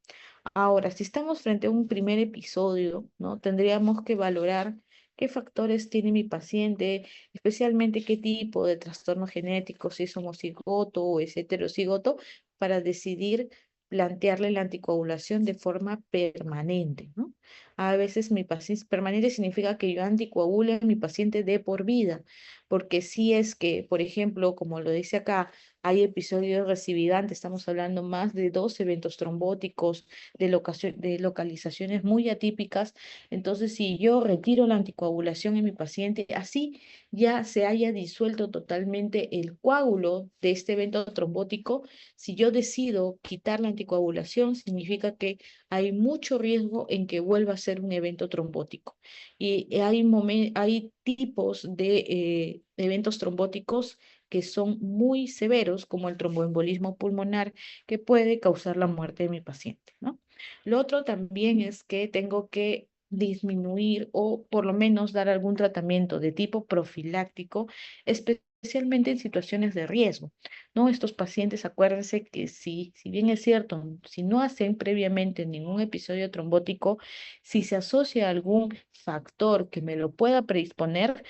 Ahora, si estamos frente a un primer episodio, ¿no? Tendríamos que valorar qué factores tiene mi paciente, especialmente qué tipo de trastorno genético, si es homocigoto o es heterocigoto, para decidir plantearle la anticoagulación de forma permanente, ¿no? A veces mi paciente permanente significa que yo anticoagule a mi paciente de por vida, porque si es que, por ejemplo, como lo dice acá, hay episodios recidivantes, estamos hablando más de 2 eventos trombóticos, de localizaciones muy atípicas. Entonces, si yo retiro la anticoagulación en mi paciente, así ya se haya disuelto totalmente el coágulo de este evento trombótico, si yo decido quitar la anticoagulación, significa que hay mucho riesgo en que vuelva a ser un evento trombótico. Y hay tipos de eventos trombóticos que son muy severos, como el tromboembolismo pulmonar, que puede causar la muerte de mi paciente, ¿no? Lo otro también es que tengo que disminuir o por lo menos dar algún tratamiento de tipo profiláctico, especialmente en situaciones de riesgo, ¿no? Estos pacientes, acuérdense que si bien es cierto, si no hacen previamente ningún episodio trombótico, si se asocia algún factor que me lo pueda predisponer,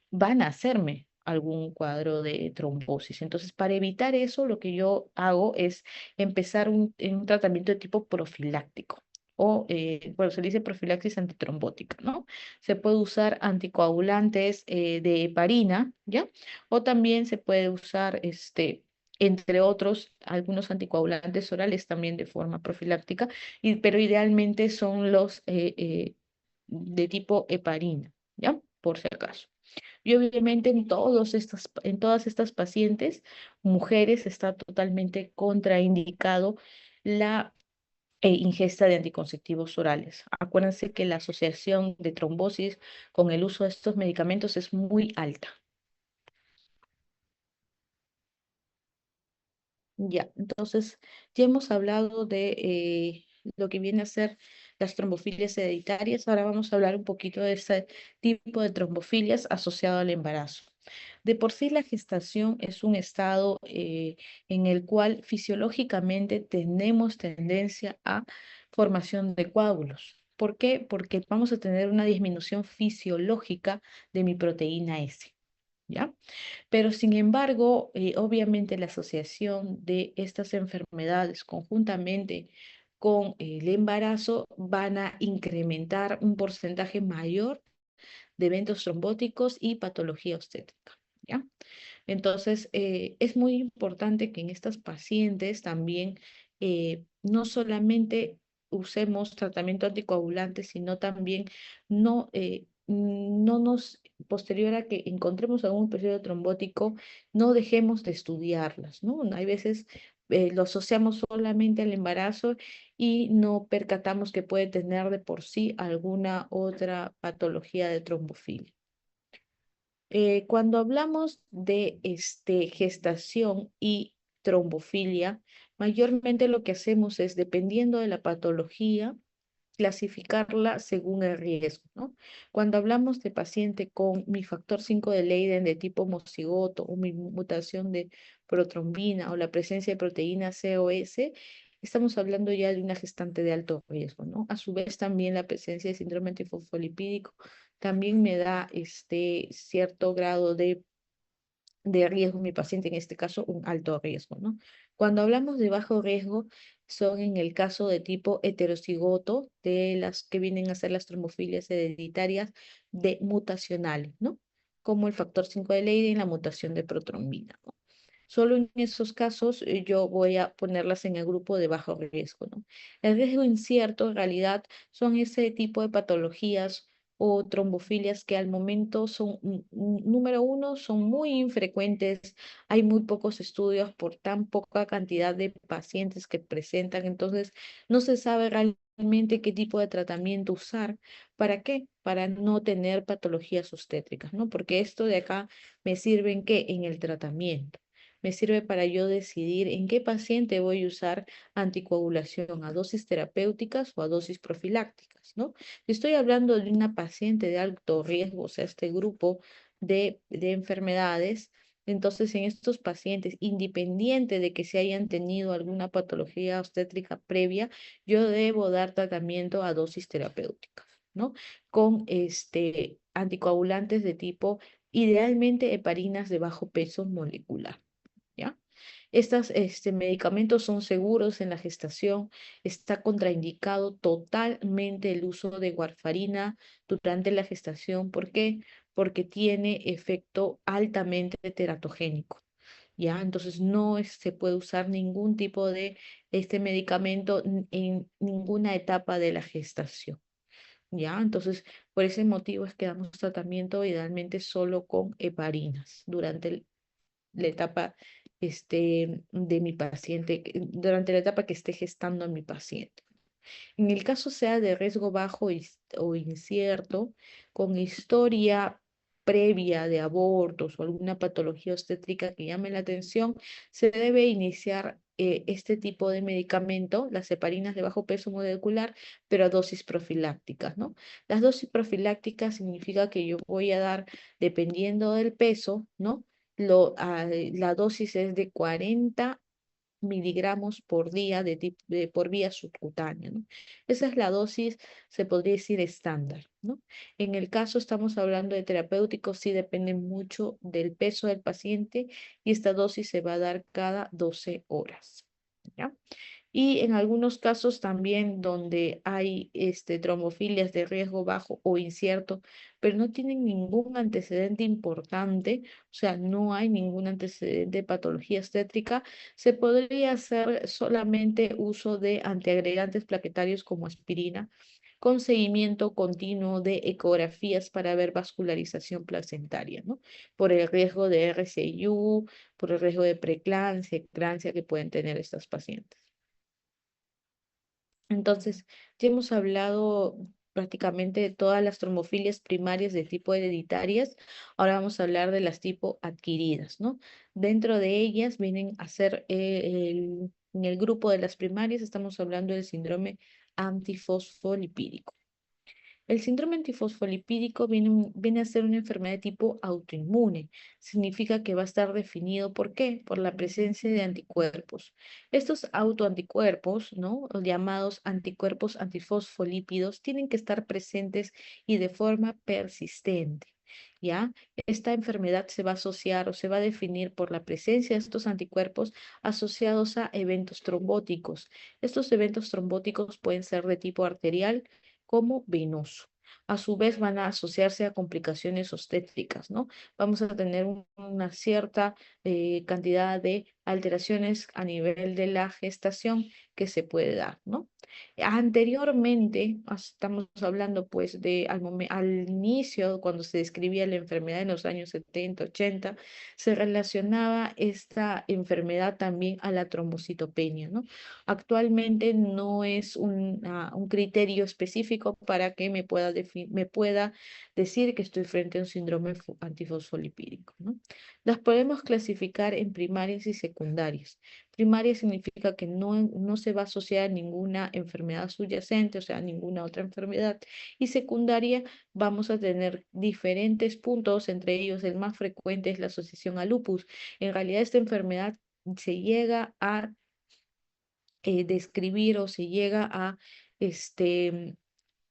van a hacerme algún cuadro de trombosis. Entonces, para evitar eso, lo que yo hago es empezar un tratamiento de tipo profiláctico. O, bueno, se le dice profilaxis antitrombótica, ¿no? Se puede usar anticoagulantes de heparina, ¿ya? O también se puede usar, entre otros, algunos anticoagulantes orales también de forma profiláctica, pero idealmente son los de tipo heparina, ¿ya? Por si acaso. Y obviamente en todas estas pacientes, mujeres, está totalmente contraindicado la ingesta de anticonceptivos orales. Acuérdense que la asociación de trombosis con el uso de estos medicamentos es muy alta. Ya, entonces ya hemos hablado de lo que viene a ser las trombofilias hereditarias. Ahora vamos a hablar un poquito de ese tipo de trombofilias asociado al embarazo. De por sí la gestación es un estado en el cual fisiológicamente tenemos tendencia a formación de coágulos. ¿Por qué? Porque vamos a tener una disminución fisiológica de mi proteína S. ¿Ya? Pero sin embargo, obviamente la asociación de estas enfermedades conjuntamente con el embarazo van a incrementar un porcentaje mayor de eventos trombóticos y patología obstétrica, ¿ya? Entonces, es muy importante que en estas pacientes también no solamente usemos tratamiento anticoagulante, sino también no nos posterior a que encontremos algún episodio trombótico, no dejemos de estudiarlas, ¿no? Hay veces lo asociamos solamente al embarazo y no percatamos que puede tener de por sí alguna otra patología de trombofilia. Cuando hablamos de gestación y trombofilia, mayormente lo que hacemos es, dependiendo de la patología, clasificarla según el riesgo, ¿no? Cuando hablamos de paciente con mi factor 5 de Leiden de tipo homocigoto o mi mutación de protrombina o la presencia de proteína COS, estamos hablando ya de una gestante de alto riesgo, ¿no? A su vez también la presencia de síndrome antifosfolipídico también me da cierto grado de riesgo mi paciente, en este caso un alto riesgo, ¿no? Cuando hablamos de bajo riesgo, son en el caso de tipo heterocigoto, de las que vienen a ser las trombofilias hereditarias de mutacionales, ¿no? Como el factor 5 de Leiden y la mutación de protrombina, ¿no? Solo en esos casos yo voy a ponerlas en el grupo de bajo riesgo, ¿no? El riesgo incierto en realidad son ese tipo de patologías o trombofilias que al momento son, número uno, son muy infrecuentes, hay muy pocos estudios por tan poca cantidad de pacientes que presentan, entonces no se sabe realmente qué tipo de tratamiento usar. ¿Para qué? Para no tener patologías obstétricas, ¿no? Porque esto de acá me sirve en qué? En el tratamiento. Me sirve para yo decidir en qué paciente voy a usar anticoagulación, a dosis terapéuticas o a dosis profilácticas, ¿no? Si estoy hablando de una paciente de alto riesgo, o sea, este grupo de enfermedades, entonces en estos pacientes, independiente de que se hayan tenido alguna patología obstétrica previa, yo debo dar tratamiento a dosis terapéuticas, ¿no? Con anticoagulantes de tipo, idealmente, heparinas de bajo peso molecular. ¿Ya? Estos medicamentos son seguros en la gestación. Está contraindicado totalmente el uso de warfarina durante la gestación. ¿Por qué? Porque tiene efecto altamente teratogénico. ¿Ya? Entonces no se puede usar ningún tipo de este medicamento en ninguna etapa de la gestación. ¿Ya? Entonces, por ese motivo es que damos tratamiento idealmente solo con heparinas durante la etapa de mi paciente, durante la etapa que esté gestando a mi paciente. En el caso sea de riesgo bajo o incierto, con historia previa de abortos o alguna patología obstétrica que llame la atención, se debe iniciar este tipo de medicamento, las heparinas de bajo peso molecular, pero a dosis profilácticas, ¿no? Las dosis profilácticas significa que yo voy a dar, dependiendo del peso, ¿no? La dosis es de 40 miligramos por día por vía subcutánea, ¿no? Esa es la dosis, se podría decir, estándar, ¿no? En el caso estamos hablando de terapéuticos, sí depende mucho del peso del paciente y esta dosis se va a dar cada 12 horas, ¿ya? Y en algunos casos también donde hay trombofilias de riesgo bajo o incierto, pero no tienen ningún antecedente importante, o sea, no hay ningún antecedente de patología estétrica, se podría hacer solamente uso de antiagregantes plaquetarios como aspirina, con seguimiento continuo de ecografías para ver vascularización placentaria, ¿no? Por el riesgo de RCIU, por el riesgo de preeclampsia, eclampsia que pueden tener estas pacientes. Entonces, ya hemos hablado prácticamente de todas las trombofilias primarias de tipo hereditarias. Ahora vamos a hablar de las tipo adquiridas, ¿no? Dentro de ellas vienen a ser, en el grupo de las primarias, estamos hablando del síndrome antifosfolipídico. El síndrome antifosfolipídico viene a ser una enfermedad de tipo autoinmune. Significa que va a estar definido, ¿por qué? Por la presencia de anticuerpos. Estos autoanticuerpos, ¿no? O llamados anticuerpos antifosfolípidos, tienen que estar presentes y de forma persistente. ¿Ya? Esta enfermedad se va a asociar o se va a definir por la presencia de estos anticuerpos asociados a eventos trombóticos. Estos eventos trombóticos pueden ser de tipo arterial, como venoso. A su vez van a asociarse a complicaciones obstétricas, ¿no? Vamos a tener una cierta cantidad de alteraciones a nivel de la gestación que se puede dar, ¿no? Anteriormente, estamos hablando pues de al inicio, cuando se describía la enfermedad en los años 70, 80, se relacionaba esta enfermedad también a la trombocitopenia, ¿no? Actualmente no es un criterio específico para que me pueda decir que estoy frente a un síndrome antifosfolipídico, ¿no? Las podemos clasificar en primarias y secundarias. Primaria significa que no se va a asociar a ninguna enfermedad subyacente, o sea, ninguna otra enfermedad. Y secundaria vamos a tener diferentes puntos, entre ellos el más frecuente es la asociación a lupus. En realidad esta enfermedad se llega a describir o se llega a este,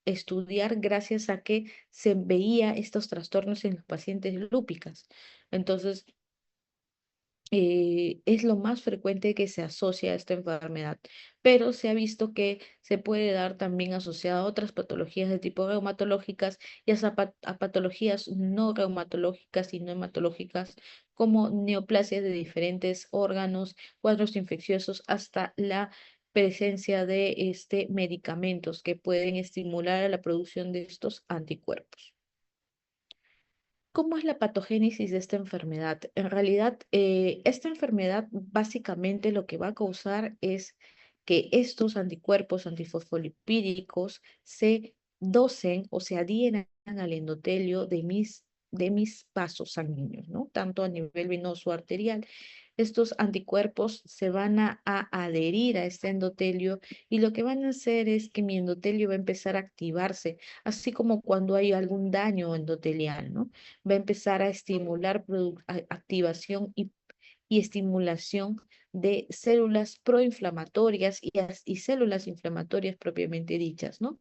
estudiar gracias a que se veía estos trastornos en los pacientes lúpicas. Entonces, es lo más frecuente que se asocia a esta enfermedad, pero se ha visto que se puede dar también asociada a otras patologías de tipo reumatológicas y a patologías no reumatológicas y no hematológicas como neoplasias de diferentes órganos, cuadros infecciosos, hasta la presencia de medicamentos que pueden estimular la producción de estos anticuerpos. ¿Cómo es la patogénesis de esta enfermedad? En realidad, esta enfermedad básicamente lo que va a causar es que estos anticuerpos antifosfolipídicos se docen o se adhieran al endotelio de mis vasos sanguíneos, ¿no? Tanto a nivel venoso arterial. Estos anticuerpos se van a adherir a este endotelio y lo que van a hacer es que mi endotelio va a empezar a activarse, así como cuando hay algún daño endotelial, ¿no? Va a empezar a estimular activación y estimulación de células proinflamatorias y células inflamatorias propiamente dichas, ¿no?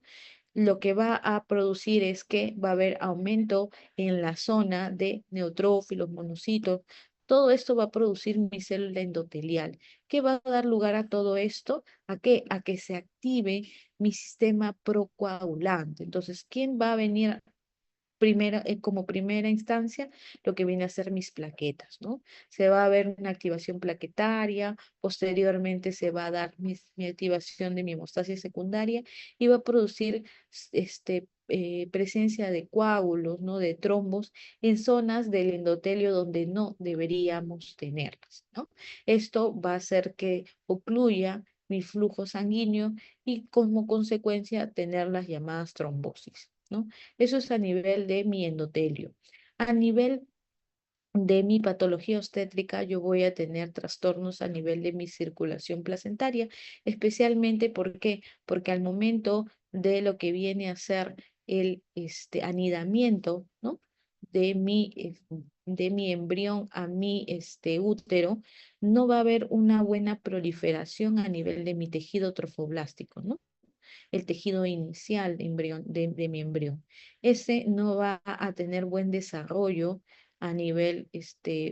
Lo que va a producir es que va a haber aumento en la zona de neutrófilos, monocitos. Todo esto va a producir mi célula endotelial. ¿Qué va a dar lugar a todo esto? ¿A qué? A que se active mi sistema procoagulante. Entonces, ¿quién va a venir como primera instancia lo que viene a ser mis plaquetas, ¿no? Se va a ver una activación plaquetaria, posteriormente se va a dar mi activación de mi hemostasia secundaria y va a producir presencia de coágulos, ¿no? De trombos en zonas del endotelio donde no deberíamos tenerlas, ¿no? Esto va a hacer que ocluya mi flujo sanguíneo y como consecuencia tener las llamadas trombosis, ¿no? Eso es a nivel de mi endotelio. A nivel de mi patología obstétrica, yo voy a tener trastornos a nivel de mi circulación placentaria, especialmente ¿por qué? Porque al momento de lo que viene a ser el anidamiento, ¿no? De mi embrión a mi útero, no va a haber una buena proliferación a nivel de mi tejido trofoblástico, ¿no? El tejido inicial de mi embrión. Ese no va a tener buen desarrollo a nivel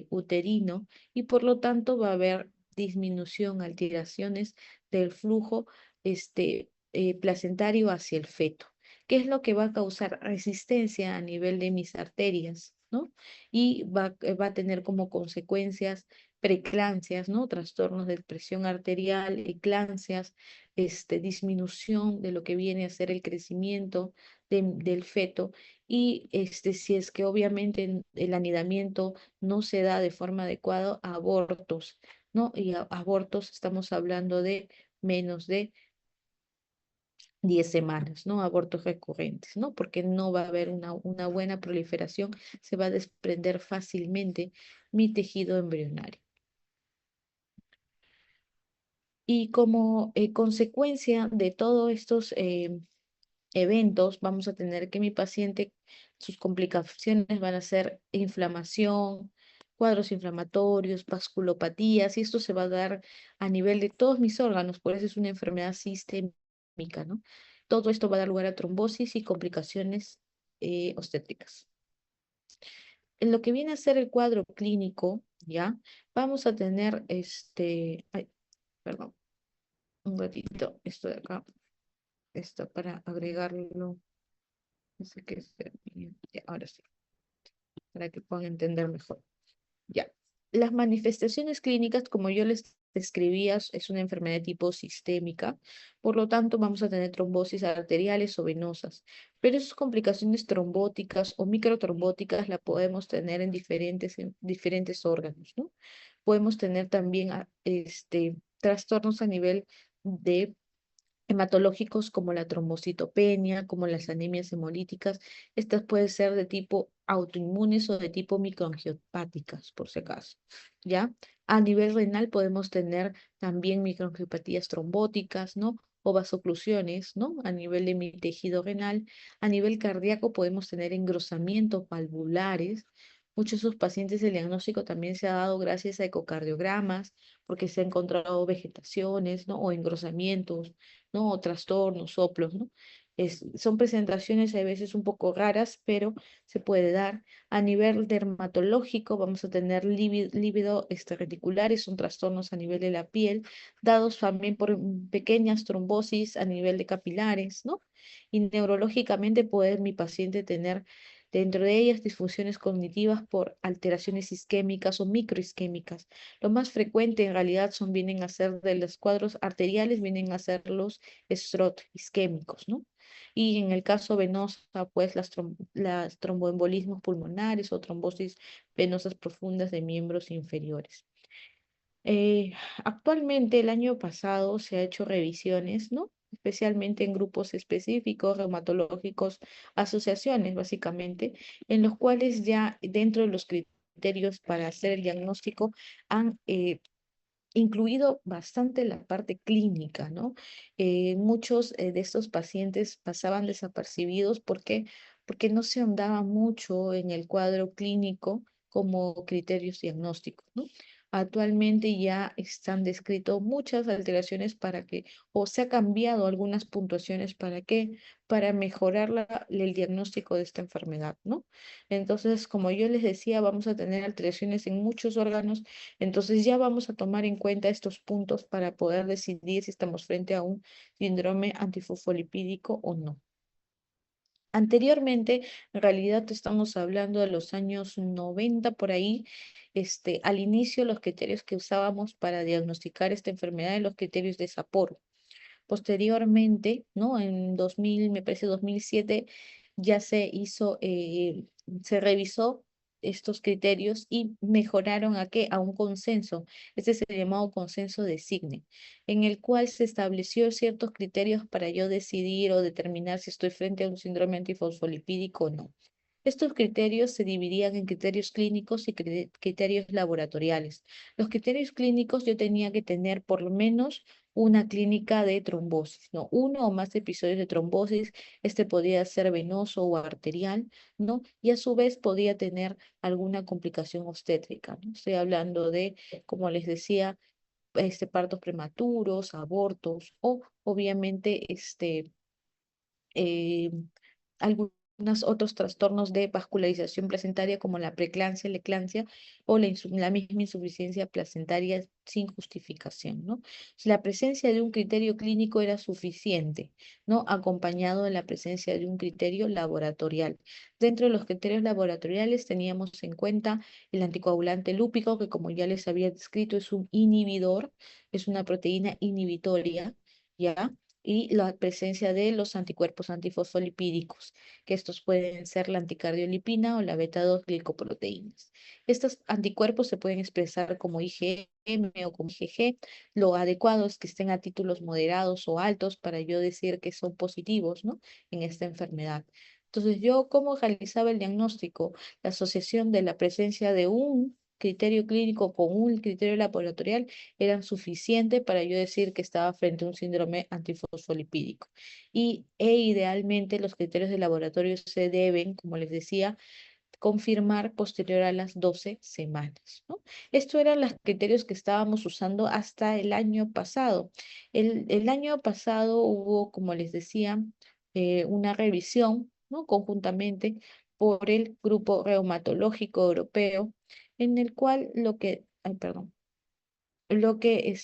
uterino y por lo tanto va a haber disminución, alteraciones del flujo placentario hacia el feto. ¿Qué es lo que va a causar resistencia a nivel de mis arterias, ¿no? Y va a tener como consecuencias preeclampsias, ¿no? Trastornos de presión arterial, eclampsias, disminución de lo que viene a ser el crecimiento del feto y si es que obviamente el anidamiento no se da de forma adecuada, abortos, ¿no? Y abortos estamos hablando de menos de 10 semanas, ¿no? Abortos recurrentes, ¿no? Porque no va a haber una buena proliferación, se va a desprender fácilmente mi tejido embrionario. Y como consecuencia de todos estos eventos, vamos a tener que mi paciente, sus complicaciones van a ser inflamación, cuadros inflamatorios, vasculopatías, y esto se va a dar a nivel de todos mis órganos, por eso es una enfermedad sistémica, ¿no? Todo esto va a dar lugar a trombosis y complicaciones obstétricas. En lo que viene a ser el cuadro clínico, ¿ya? Vamos a tener ay, perdón, un ratito, esto de acá, esto para agregarlo. No sé qué es. Ya, ahora sí, para que puedan entender mejor. Ya. las manifestaciones clínicas, como yo les describía, es una enfermedad de tipo sistémica, por lo tanto vamos a tener trombosis arteriales o venosas, pero esas complicaciones trombóticas o microtrombóticas la podemos tener en diferentes órganos, ¿no? Podemos tener también trastornos a nivel de hematológicos como la trombocitopenia, como las anemias hemolíticas. Estas pueden ser de tipo autoinmunes o de tipo microangiopáticas, por si acaso, ¿ya? A nivel renal podemos tener también microangiopatías trombóticas, ¿no? O vasoclusiones, ¿no? A nivel de mi tejido renal. A nivel cardíaco podemos tener engrosamientos valvulares. Muchos de sus pacientes el diagnóstico también se ha dado gracias a ecocardiogramas, porque se han encontrado vegetaciones, ¿no? O engrosamientos, ¿no? O trastornos, soplos, ¿no? Son presentaciones a veces un poco raras, pero se puede dar. A nivel dermatológico vamos a tener lívido reticulares, son trastornos a nivel de la piel, dados también por pequeñas trombosis a nivel de capilares, ¿no? Y neurológicamente puede mi paciente tener dentro de ellas disfunciones cognitivas por alteraciones isquémicas o microisquémicas. Lo más frecuente en realidad vienen a ser de los cuadros arteriales, vienen a ser los STROT isquémicos, ¿no? Y en el caso venosa, pues las tromboembolismos pulmonares o trombosis venosas profundas de miembros inferiores. Eh, Actualmente, el año pasado se ha hecho revisiones, ¿no? Especialmente en grupos específicos, reumatológicos, asociaciones, básicamente, en los cuales ya dentro de los criterios para hacer el diagnóstico han incluido bastante la parte clínica, ¿no? Muchos de estos pacientes pasaban desapercibidos porque no se ahondaba mucho en el cuadro clínico como criterios diagnósticos, ¿no? Actualmente ya están descritos muchas alteraciones o se ha cambiado algunas puntuaciones para mejorar el diagnóstico de esta enfermedad, ¿no? Entonces, como yo les decía, vamos a tener alteraciones en muchos órganos, entonces ya vamos a tomar en cuenta estos puntos para poder decidir si estamos frente a un síndrome antifosfolipídico o no. Anteriormente, en realidad estamos hablando de los años 90 por ahí, al inicio los criterios que usábamos para diagnosticar esta enfermedad eran los criterios de Sapporo. Posteriormente, ¿no? En 2000, me parece 2007, ya se revisó estos criterios y mejoraron ¿a qué? A un consenso. Este es el llamado consenso de Signe, en el cual se estableció ciertos criterios para yo decidir o determinar si estoy frente a un síndrome antifosfolipídico o no. Estos criterios se dividían en criterios clínicos y criterios laboratoriales. Los criterios clínicos yo tenía que tener por lo menos una clínica de trombosis, ¿no? Uno o más episodios de trombosis, este podía ser venoso o arterial, ¿no? Y a su vez podía tener alguna complicación obstétrica, ¿no? Estoy hablando de, como les decía, partos prematuros, abortos o obviamente eh, algunos otros trastornos de vascularización placentaria como la preeclampsia, la eclampsia o la misma insuficiencia placentaria sin justificación, ¿no? Si la presencia de un criterio clínico era suficiente, ¿no? Acompañado de la presencia de un criterio laboratorial. Dentro de los criterios laboratoriales teníamos en cuenta el anticoagulante lúpico, que como ya les había descrito es un inhibidor, es una proteína inhibitoria, ¿ya? Y la presencia de los anticuerpos antifosfolipídicos, que estos pueden ser la anticardiolipina o la beta-2 glicoproteínas. Estos anticuerpos se pueden expresar como IgM o como IgG. Lo adecuado es que estén a títulos moderados o altos para yo decir que son positivos, ¿no? En esta enfermedad. Entonces, yo, ¿cómo realizaba el diagnóstico? La asociación de la presencia de un criterio clínico con un criterio laboratorial eran suficientes para yo decir que estaba frente a un síndrome antifosfolipídico. Idealmente los criterios de laboratorio se deben, como les decía, confirmar posterior a las 12 semanas, ¿no? Estos eran los criterios que estábamos usando hasta el año pasado. El año pasado hubo, como les decía, una revisión, ¿no? Conjuntamente por el Grupo Reumatológico Europeo, en el cual ay, perdón, lo que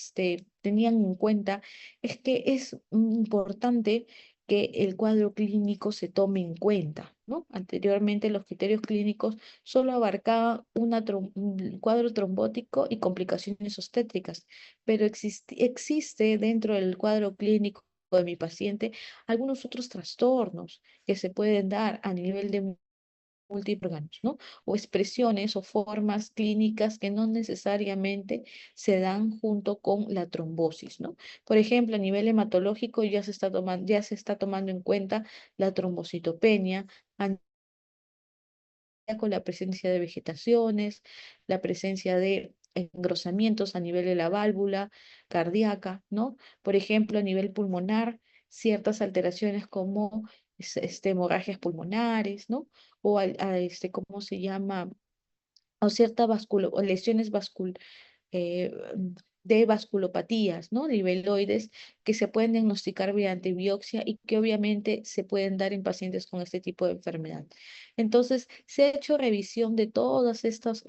tenían en cuenta es que es importante que el cuadro clínico se tome en cuenta, ¿no? Anteriormente los criterios clínicos solo abarcaban un cuadro trombótico y complicaciones obstétricas, pero existe dentro del cuadro clínico de mi paciente algunos otros trastornos que se pueden dar a nivel de multiórganos, ¿no? O expresiones o formas clínicas que no necesariamente se dan junto con la trombosis, ¿no? Por ejemplo, a nivel hematológico ya se está tomando en cuenta la trombocitopenia, con la presencia de vegetaciones, la presencia de engrosamientos a nivel de la válvula cardíaca, ¿no? Por ejemplo, a nivel pulmonar, ciertas alteraciones como hemorragias pulmonares, ¿no? ¿Cómo se llama? O ciertas o lesiones eh, de vasculopatías, ¿no? Niveloides que se pueden diagnosticar mediante biopsia y que obviamente se pueden dar en pacientes con este tipo de enfermedad. Entonces, se ha hecho revisión de todas estas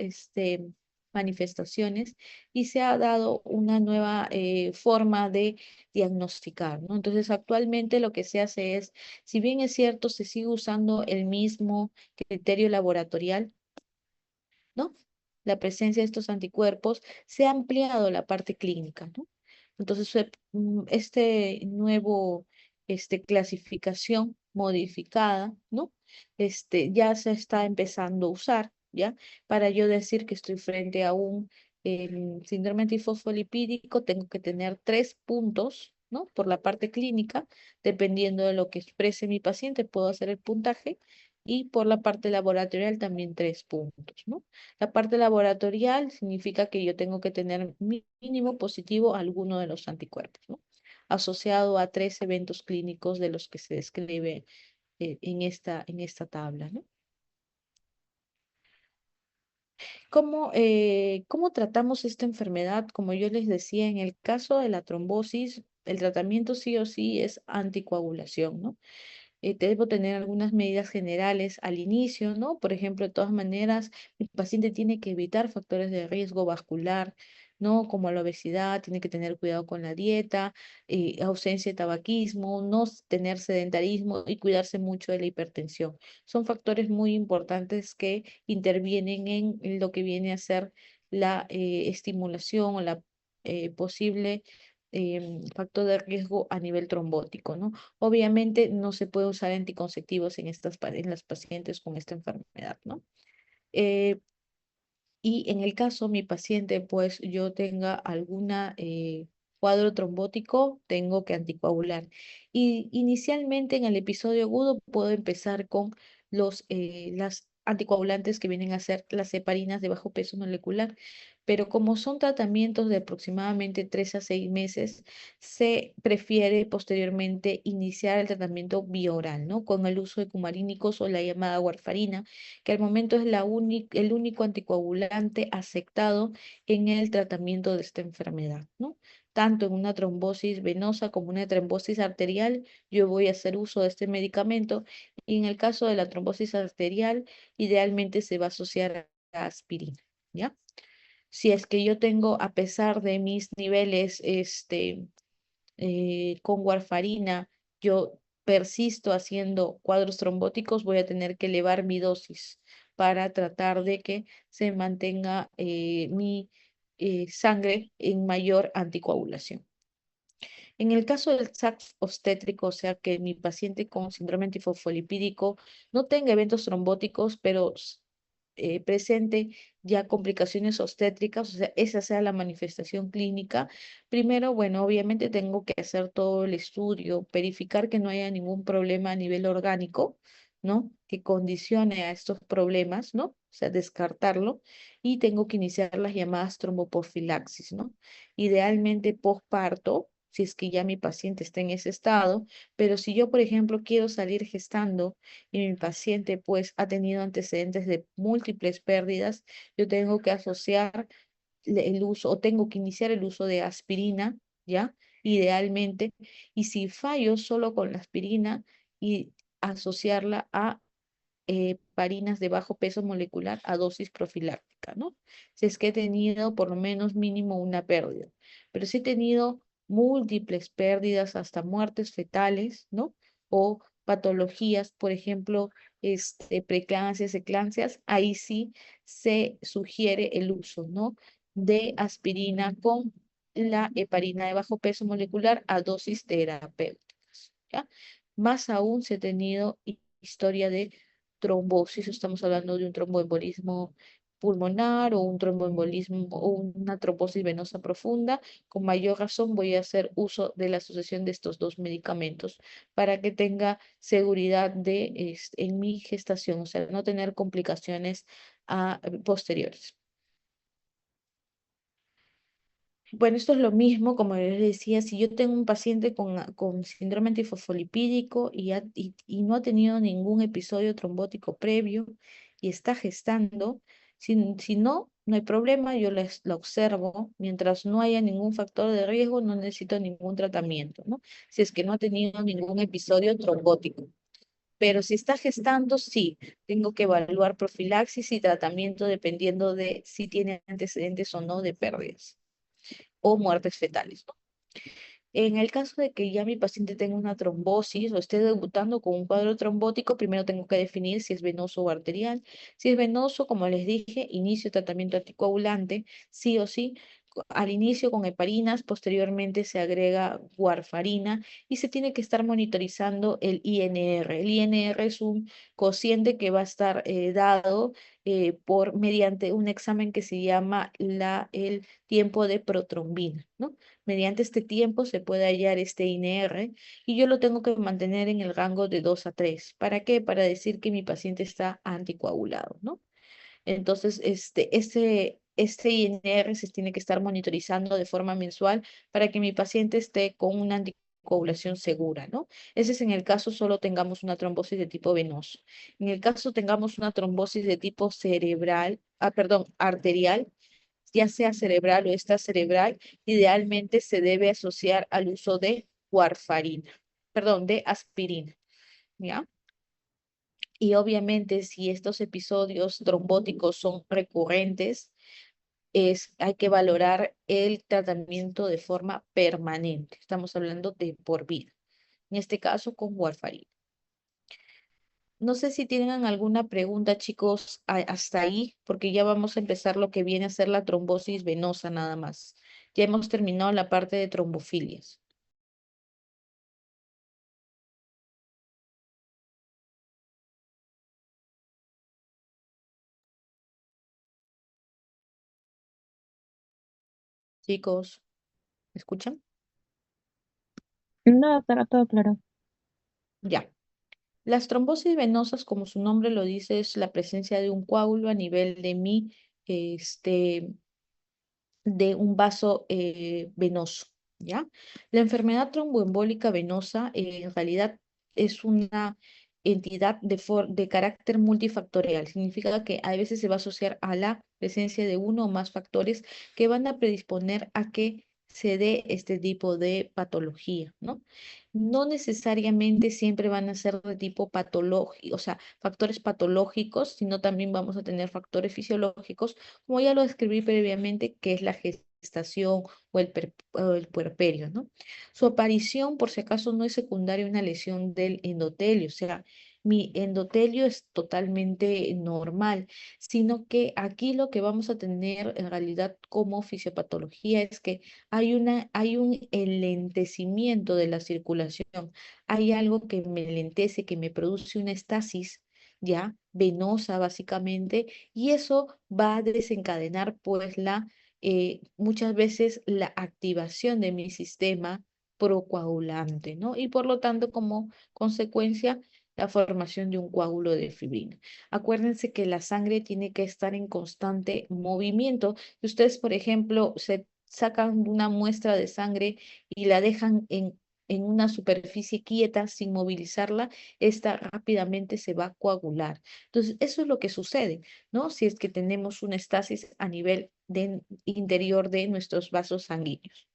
manifestaciones y se ha dado una nueva forma de diagnosticar, ¿no? Entonces, actualmente lo que se hace es, si bien es cierto, se sigue usando el mismo criterio laboratorial, ¿no? La presencia de estos anticuerpos, se ha ampliado la parte clínica, ¿no? Entonces, este nuevo, clasificación modificada, ¿no? Ya se está empezando a usar, ¿ya? Para yo decir que estoy frente a un síndrome antifosfolipídico, tengo que tener 3 puntos, ¿no? Por la parte clínica, dependiendo de lo que exprese mi paciente, puedo hacer el puntaje, y por la parte laboratorial también 3 puntos, ¿no? La parte laboratorial significa que yo tengo que tener mínimo positivo a alguno de los anticuerpos, ¿no? Asociado a 3 eventos clínicos de los que se describe en esta tabla, ¿no? ¿Cómo tratamos esta enfermedad? Como yo les decía, en el caso de la trombosis, el tratamiento sí o sí es anticoagulación, ¿no? Debo tener algunas medidas generales al inicio, ¿no? Por ejemplo, de todas maneras, el paciente tiene que evitar factores de riesgo vascular, ¿no? Como la obesidad, tiene que tener cuidado con la dieta, ausencia de tabaquismo, no tener sedentarismo y cuidarse mucho de la hipertensión. Son factores muy importantes que intervienen en lo que viene a ser la estimulación o la posible factor de riesgo a nivel trombótico, ¿no? Obviamente no se puede usar anticonceptivos en las pacientes con esta enfermedad, ¿no? Eh, y en el caso mi paciente, pues yo tenga alguna cuadro trombótico, tengo que anticoagular. Y inicialmente en el episodio agudo puedo empezar con las anticoagulantes que vienen a ser las heparinas de bajo peso molecular. Pero como son tratamientos de aproximadamente 3 a 6 meses, se prefiere posteriormente iniciar el tratamiento bioral, ¿no? Con el uso de cumarínicos o la llamada warfarina, que al momento es el único anticoagulante aceptado en el tratamiento de esta enfermedad, ¿no? Tanto en una trombosis venosa como una trombosis arterial, yo voy a hacer uso de este medicamento, y en el caso de la trombosis arterial, idealmente se va a asociar a aspirina, ¿ya? Si es que yo tengo, a pesar de mis niveles, con warfarina, yo persisto haciendo cuadros trombóticos, voy a tener que elevar mi dosis para tratar de que se mantenga mi sangre en mayor anticoagulación. En el caso del SAC obstétrico, o sea que mi paciente con síndrome antifosfolipídico no tenga eventos trombóticos, pero presente ya complicaciones obstétricas, o sea, esa sea la manifestación clínica. Primero, bueno, obviamente tengo que hacer todo el estudio, verificar que no haya ningún problema a nivel orgánico, ¿no? Que condicione a estos problemas, ¿no? O sea, descartarlo, y tengo que iniciar las llamadas tromboprofilaxis, ¿no? Idealmente postparto, si es que ya mi paciente está en ese estado, pero si yo, por ejemplo, quiero salir gestando y mi paciente pues ha tenido antecedentes de múltiples pérdidas, yo tengo que asociar el uso, o tengo que iniciar el uso de aspirina, ¿ya? Idealmente, y si fallo solo con la aspirina, y asociarla a parinas de bajo peso molecular a dosis profiláctica, ¿no? Si es que he tenido por lo menos mínimo una pérdida, pero si he tenido múltiples pérdidas hasta muertes fetales, ¿no? o patologías, por ejemplo, preeclampsias, eclampsias, ahí sí se sugiere el uso, ¿no? De aspirina con la heparina de bajo peso molecular a dosis terapéuticas, ¿ya? Más aún si ha tenido historia de trombosis, estamos hablando de un tromboembolismo pulmonar o un tromboembolismo o una trombosis venosa profunda, con mayor razón voy a hacer uso de la asociación de estos dos medicamentos para que tenga seguridad en mi gestación, o sea, no tener complicaciones posteriores. Bueno, esto es lo mismo, como les decía, si yo tengo un paciente con síndrome antifosfolipídico y no ha tenido ningún episodio trombótico previo y está gestando, si no, no hay problema, yo la observo, mientras no haya ningún factor de riesgo, no necesito ningún tratamiento, ¿no? Si es que no ha tenido ningún episodio trombótico. Pero si está gestando, sí, tengo que evaluar profilaxis y tratamiento dependiendo de si tiene antecedentes o no de pérdidas o muertes fetales, ¿no? En el caso de que ya mi paciente tenga una trombosis o esté debutando con un cuadro trombótico, primero tengo que definir si es venoso o arterial. Si es venoso, como les dije, inicio tratamiento anticoagulante, sí o sí. Al inicio con heparinas, posteriormente se agrega warfarina y se tiene que estar monitorizando el INR. El INR es un cociente que va a estar dado mediante un examen que se llama el tiempo de protrombina, ¿no? Mediante este tiempo se puede hallar este INR y yo lo tengo que mantener en el rango de 2 a 3. ¿Para qué? Para decir que mi paciente está anticoagulado, ¿no? Entonces, este INR se tiene que estar monitorizando de forma mensual para que mi paciente esté con una anticoagulación segura, ¿no? Ese es en el caso solo tengamos una trombosis de tipo venoso. En el caso tengamos una trombosis de tipo cerebral, perdón, arterial, ya sea cerebral o extracerebral, idealmente se debe asociar al uso de warfarina, perdón, de aspirina, ¿ya? Y obviamente si estos episodios trombóticos son recurrentes, hay que valorar el tratamiento de forma permanente. Estamos hablando de por vida, en este caso con warfarina. No sé si tienen alguna pregunta, chicos, hasta ahí, porque ya vamos a empezar lo que viene a ser la trombosis venosa nada más. Ya hemos terminado la parte de trombofilias. Chicos, ¿me escuchan? No, doctora, todo claro. Ya. Las trombosis venosas, como su nombre lo dice, es la presencia de un coágulo a nivel este, de un vaso venoso, ¿ya? La enfermedad tromboembólica venosa en realidad es una entidad de carácter multifactorial. Significa que a veces se va a asociar a la presencia de uno o más factores que van a predisponer a que se dé este tipo de patología, ¿no? No necesariamente siempre van a ser de tipo patológico, o sea, factores patológicos, sino también vamos a tener factores fisiológicos como ya lo describí previamente, que es la gestación o el puerperio, ¿no? Su aparición, por si acaso, no es secundaria a una lesión del endotelio, o sea, mi endotelio es totalmente normal, sino que aquí lo que vamos a tener en realidad como fisiopatología es que hay un enlentecimiento de la circulación, hay algo que me lentece, que me produce una estasis, ya, venosa básicamente, y eso va a desencadenar pues muchas veces la activación de mi sistema procoagulante, ¿no? Y por lo tanto, como consecuencia, la formación de un coágulo de fibrina. Acuérdense que la sangre tiene que estar en constante movimiento. Si ustedes, por ejemplo, se sacan una muestra de sangre y la dejan en una superficie quieta sin movilizarla, esta rápidamente se va a coagular. Entonces, eso es lo que sucede, ¿no? Si es que tenemos una estasis a nivel interior de nuestros vasos sanguíneos.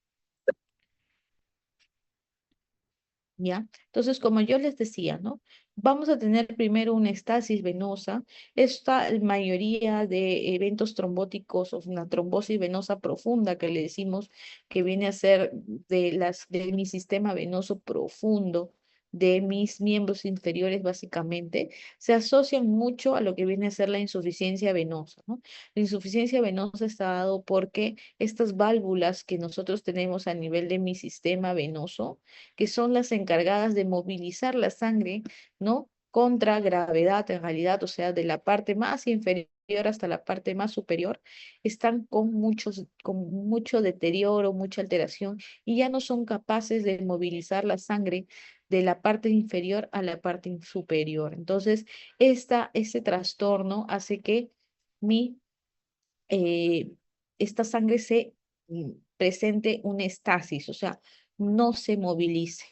¿Ya? Entonces, como yo les decía, ¿no? Vamos a tener primero una estasis venosa. Esta mayoría de eventos trombóticos o una trombosis venosa profunda que le decimos que viene a ser de mi sistema venoso profundo, de mis miembros inferiores, básicamente, se asocian mucho a lo que viene a ser la insuficiencia venosa, ¿no? La insuficiencia venosa está dado porque estas válvulas que nosotros tenemos a nivel de mi sistema venoso, que son las encargadas de movilizar la sangre, ¿no? Contra gravedad, en realidad, o sea, de la parte más inferior hasta la parte más superior, están con mucho deterioro, mucha alteración, y ya no son capaces de movilizar la sangre de la parte inferior a la parte superior. Entonces, este trastorno hace que mi eh, esta sangre presente una estasis, o sea, no se movilice.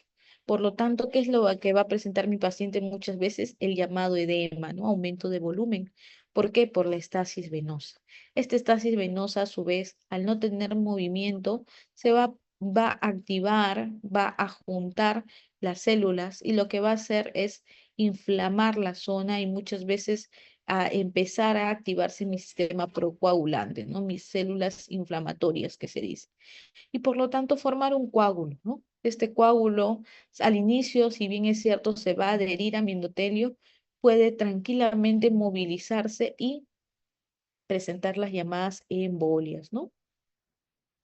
Por lo tanto, ¿qué es lo que va a presentar mi paciente muchas veces? El llamado edema, ¿no? Aumento de volumen. ¿Por qué? Por la estasis venosa. Esta estasis venosa, a su vez, al no tener movimiento, va a activar, va a juntar las células, y lo que va a hacer es inflamar la zona, y muchas veces a empezar a activarse mi sistema procoagulante, ¿no? Mis células inflamatorias, que se dice. Y por lo tanto formar un coágulo, ¿no? Este coágulo, al inicio, si bien es cierto, se va a adherir a mi endotelio, puede tranquilamente movilizarse y presentar las llamadas embolias, ¿no?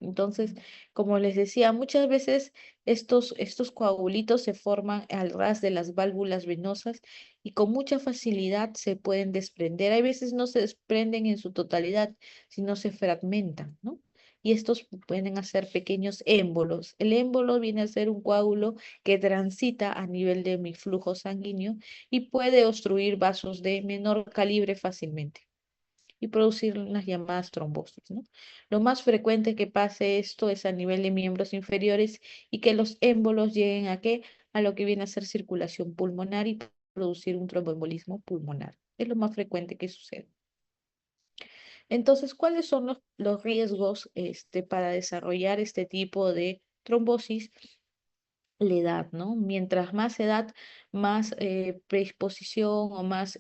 Entonces, como les decía, muchas veces estos coagulitos se forman al ras de las válvulas venosas, y con mucha facilidad se pueden desprender. Hay veces no se desprenden en su totalidad, sino se fragmentan, ¿no? Y estos pueden hacer pequeños émbolos. El émbolo viene a ser un coágulo que transita a nivel de mi flujo sanguíneo y puede obstruir vasos de menor calibre fácilmente y producir las llamadas trombosis, ¿no? Lo más frecuente que pase esto es a nivel de miembros inferiores, y que los émbolos lleguen a qué? A lo que viene a ser circulación pulmonar y producir un tromboembolismo pulmonar. Es lo más frecuente que sucede. Entonces, ¿cuáles son los riesgos para desarrollar este tipo de trombosis? La edad, ¿no? Mientras más edad, más predisposición o más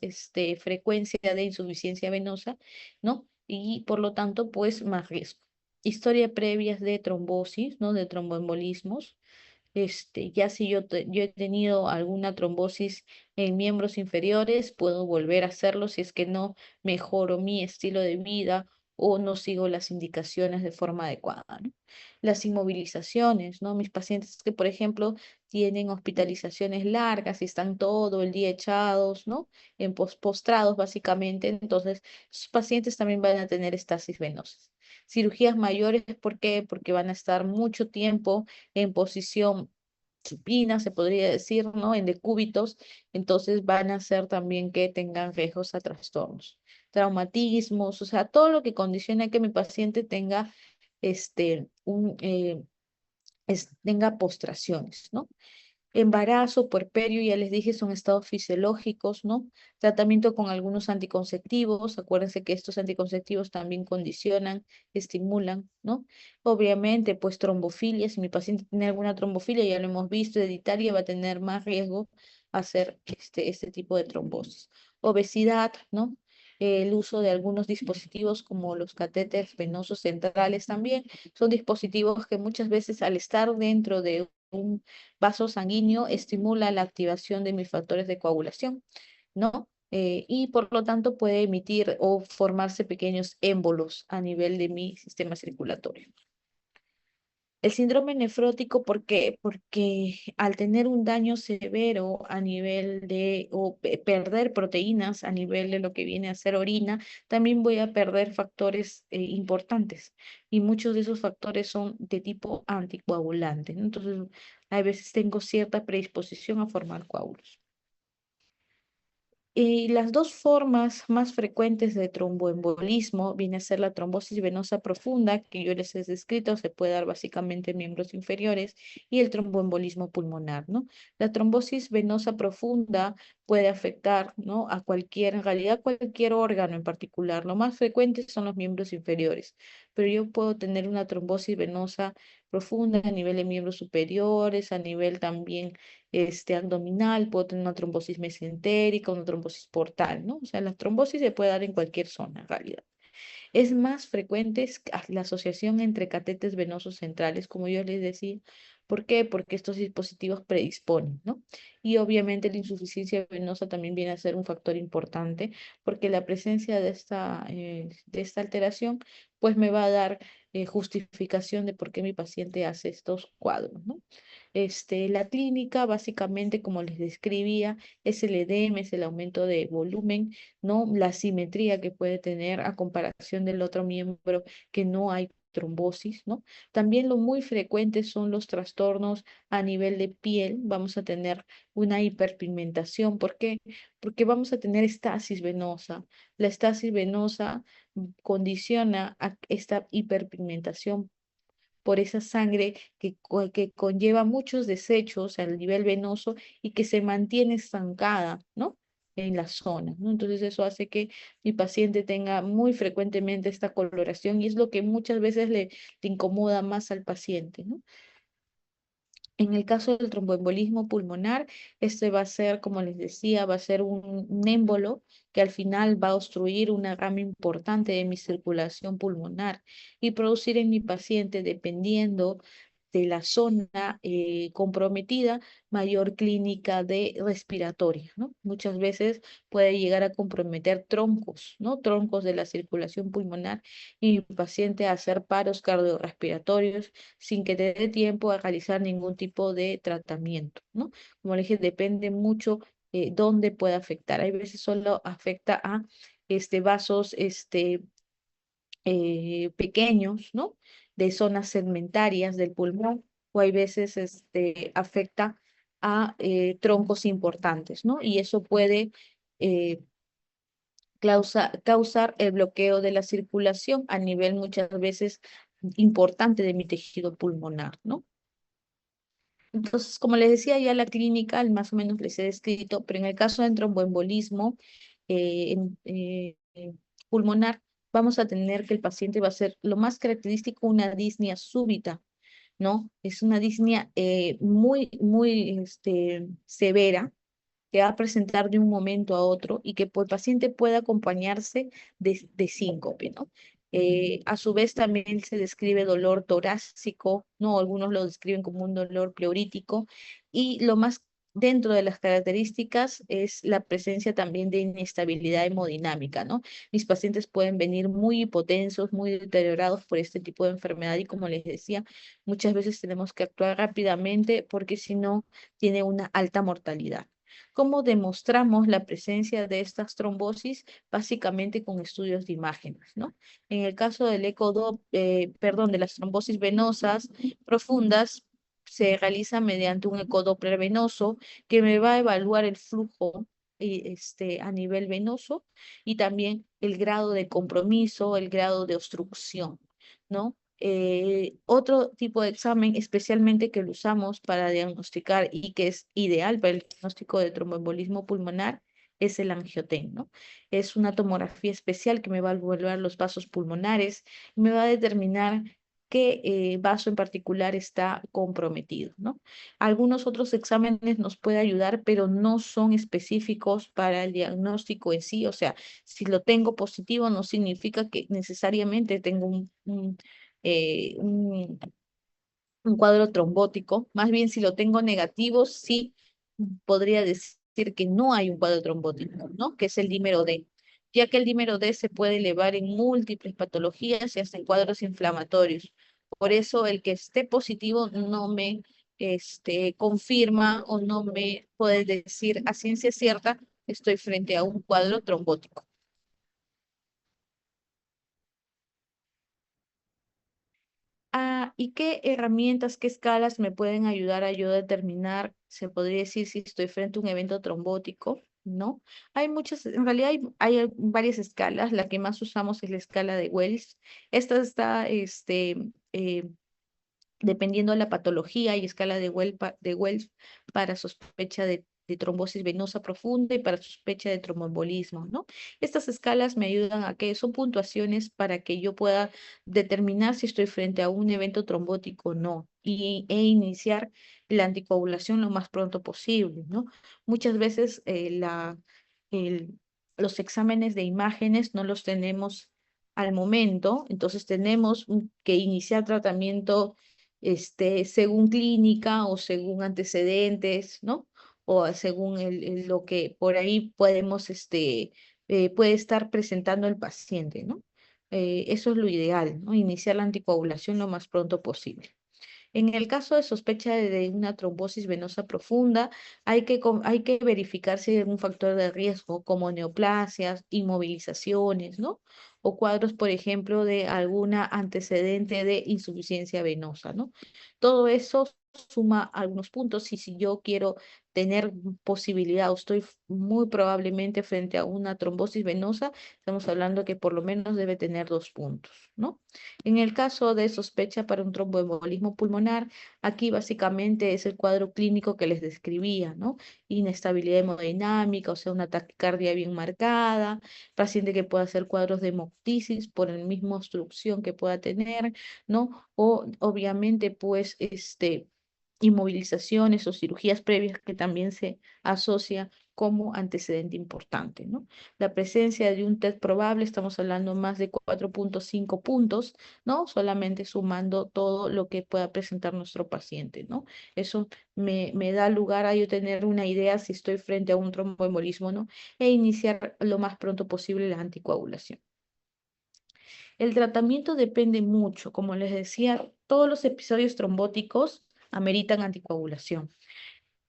frecuencia de insuficiencia venosa, ¿no? Y por lo tanto, pues más riesgo. Historia previas de trombosis, ¿no? De tromboembolismos. Ya si yo he tenido alguna trombosis en miembros inferiores, puedo volver a hacerlo si es que no mejoro mi estilo de vida o no sigo las indicaciones de forma adecuada, ¿no? Las inmovilizaciones, ¿no? Mis pacientes que, por ejemplo, tienen hospitalizaciones largas y están todo el día echados, ¿no? Postrados, básicamente. Entonces, sus pacientes también van a tener estasis venosas. Cirugías mayores, ¿por qué? Porque van a estar mucho tiempo en posición supina, se podría decir, ¿no? En decúbitos, entonces van a hacer también que tengan riesgos a trastornos, traumatismos, o sea, todo lo que condiciona que mi paciente tenga, tenga postraciones, ¿no? Embarazo, puerperio, ya les dije, son estados fisiológicos, ¿no? Tratamiento con algunos anticonceptivos. Acuérdense que estos anticonceptivos también condicionan, estimulan, ¿no? Obviamente, pues trombofilia. Si mi paciente tiene alguna trombofilia, ya lo hemos visto, hereditaria, va a tener más riesgo a hacer este tipo de trombosis. Obesidad, ¿no? El uso de algunos dispositivos como los catéteres venosos centrales también son dispositivos que muchas veces, al estar dentro de un vaso sanguíneo, estimula la activación de mis factores de coagulación, ¿no? Y por lo tanto puede emitir o formarse pequeños émbolos a nivel de mi sistema circulatorio. El síndrome nefrótico, ¿por qué? Porque al tener un daño severo a nivel de, o perder proteínas a nivel de lo que viene a ser orina, también voy a perder factores importantes. Y muchos de esos factores son de tipo anticoagulante, ¿no? Entonces, a veces tengo cierta predisposición a formar coágulos. Y las dos formas más frecuentes de tromboembolismo viene a ser la trombosis venosa profunda, que yo les he descrito, se puede dar básicamente en miembros inferiores, y el tromboembolismo pulmonar, ¿no? La trombosis venosa profunda puede afectar, ¿no? A cualquier, en realidad cualquier órgano en particular. Lo más frecuente son los miembros inferiores, pero yo puedo tener una trombosis venosa profunda a nivel de miembros superiores, a nivel también abdominal, puedo tener una trombosis mesentérica, una trombosis portal, ¿no? O sea, la trombosis se puede dar en cualquier zona, en realidad. La asociación entre catéteres venosos centrales, como yo les decía, ¿Por qué? Porque estos dispositivos predisponen, ¿no? Y obviamente la insuficiencia venosa también viene a ser un factor importante porque la presencia de esta alteración pues me va a dar justificación de por qué mi paciente hace estos cuadros, ¿no? La clínica, básicamente, como les describía, es el edema, es el aumento de volumen, ¿no? La simetría que puede tener a comparación del otro miembro que no hay trombosis, ¿no? También lo muy frecuente son los trastornos a nivel de piel. Vamos a tener una hiperpigmentación. ¿Por qué? Porque vamos a tener estasis venosa. La estasis venosa condiciona a esta hiperpigmentación por esa sangre que conlleva muchos desechos al nivel venoso y que se mantiene estancada, ¿no? En la zona, ¿no? Entonces eso hace que mi paciente tenga muy frecuentemente esta coloración y es lo que muchas veces le incomoda más al paciente, ¿no? En el caso del tromboembolismo pulmonar, este va a ser, como les decía, va a ser un émbolo que al final va a obstruir una rama importante de mi circulación pulmonar y producir en mi paciente, dependiendo de la zona comprometida, mayor clínica de respiratoria, ¿no? Muchas veces puede llegar a comprometer troncos, ¿no? Troncos de la circulación pulmonar y mi paciente a hacer paros cardiorrespiratorios sin que te dé tiempo a realizar ningún tipo de tratamiento, ¿no? Como le dije, depende mucho dónde puede afectar. Hay veces solo afecta a vasos pequeños, ¿no? De zonas segmentarias del pulmón, o hay veces afecta a troncos importantes, ¿no? Y eso puede eh, causar el bloqueo de la circulación a nivel muchas veces importante de mi tejido pulmonar, ¿no? Entonces, como les decía, ya la clínica más o menos les he descrito, pero en el caso del tromboembolismo pulmonar, vamos a tener que el paciente va a ser lo más característico una disnea súbita, ¿no? Es una disnea muy severa que va a presentar de un momento a otro y que el paciente puede acompañarse de síncope, ¿no? A su vez también se describe dolor torácico, ¿no? Algunos lo describen como un dolor pleurítico y lo más dentro de las características es la presencia también de inestabilidad hemodinámica, ¿no? Mis pacientes pueden venir muy hipotensos, muy deteriorados por este tipo de enfermedad y como les decía, muchas veces tenemos que actuar rápidamente porque si no, tiene una alta mortalidad. ¿Cómo demostramos la presencia de estas trombosis? Básicamente con estudios de imágenes, ¿no? En el caso del perdón, de las trombosis venosas profundas, se realiza mediante un ecodoppler venoso que me va a evaluar el flujo a nivel venoso y también el grado de compromiso, el grado de obstrucción, ¿no? Otro tipo de examen, especialmente que lo usamos para diagnosticar y que es ideal para el diagnóstico de tromboembolismo pulmonar, es el angioten, ¿no? Es una tomografía especial que me va a evaluar los vasos pulmonares y me va a determinar qué vaso en particular está comprometido, ¿no? Algunos otros exámenes nos pueden ayudar, pero no son específicos para el diagnóstico en sí. O sea, si lo tengo positivo no significa que necesariamente tengo eh, un, un cuadro trombótico. Más bien, si lo tengo negativo, sí podría decir que no hay un cuadro trombótico, ¿no? Que es el dímero D, ya que el dímero D se puede elevar en múltiples patologías y hasta en cuadros inflamatorios. Por eso, el que esté positivo no me confirma o no me puede decir a ciencia cierta estoy frente a un cuadro trombótico. ¿Y qué herramientas, qué escalas me pueden ayudar a yo determinar, se podría decir, si estoy frente a un evento trombótico? ¿No? Hay muchas, en realidad hay varias escalas, la que más usamos es la escala de Wells. Esta está, dependiendo de la patología y escala de Wells para sospecha de trombosis venosa profunda y para sospecha de tromboembolismo, ¿no? Estas escalas me ayudan a que son puntuaciones para que yo pueda determinar si estoy frente a un evento trombótico o no e iniciar la anticoagulación lo más pronto posible, ¿no? Muchas veces el- los exámenes de imágenes no los tenemos al momento, entonces tenemos que iniciar tratamiento según clínica o según antecedentes, ¿no? O según lo que por ahí podemos, puede estar presentando el paciente, ¿no? Eso es lo ideal, ¿no? Iniciar la anticoagulación lo más pronto posible. En el caso de sospecha de una trombosis venosa profunda, hay que verificar si hay algún factor de riesgo como neoplasias, inmovilizaciones, ¿no? O cuadros, por ejemplo, de alguna antecedente de insuficiencia venosa, ¿no? Todo eso suma algunos puntos y si yo quiero tener posibilidad o estoy muy probablemente frente a una trombosis venosa, estamos hablando que por lo menos debe tener 2 puntos, ¿no? En el caso de sospecha para un tromboembolismo pulmonar, aquí básicamente es el cuadro clínico que les describía, ¿no? Inestabilidad hemodinámica, o sea, una taquicardia bien marcada, paciente que pueda hacer cuadros de hemoptisis por la misma obstrucción que pueda tener, ¿no? O obviamente, pues, inmovilizaciones o cirugías previas que también se asocia como antecedente importante, ¿no? La presencia de un TED probable, estamos hablando más de 4,5 puntos, ¿no? Solamente sumando todo lo que pueda presentar nuestro paciente, ¿no? Eso me da lugar a yo tener una idea si estoy frente a un tromboembolismo, ¿no? E iniciar lo más pronto posible la anticoagulación. El tratamiento depende mucho, como les decía, todos los episodios trombóticos ameritan anticoagulación.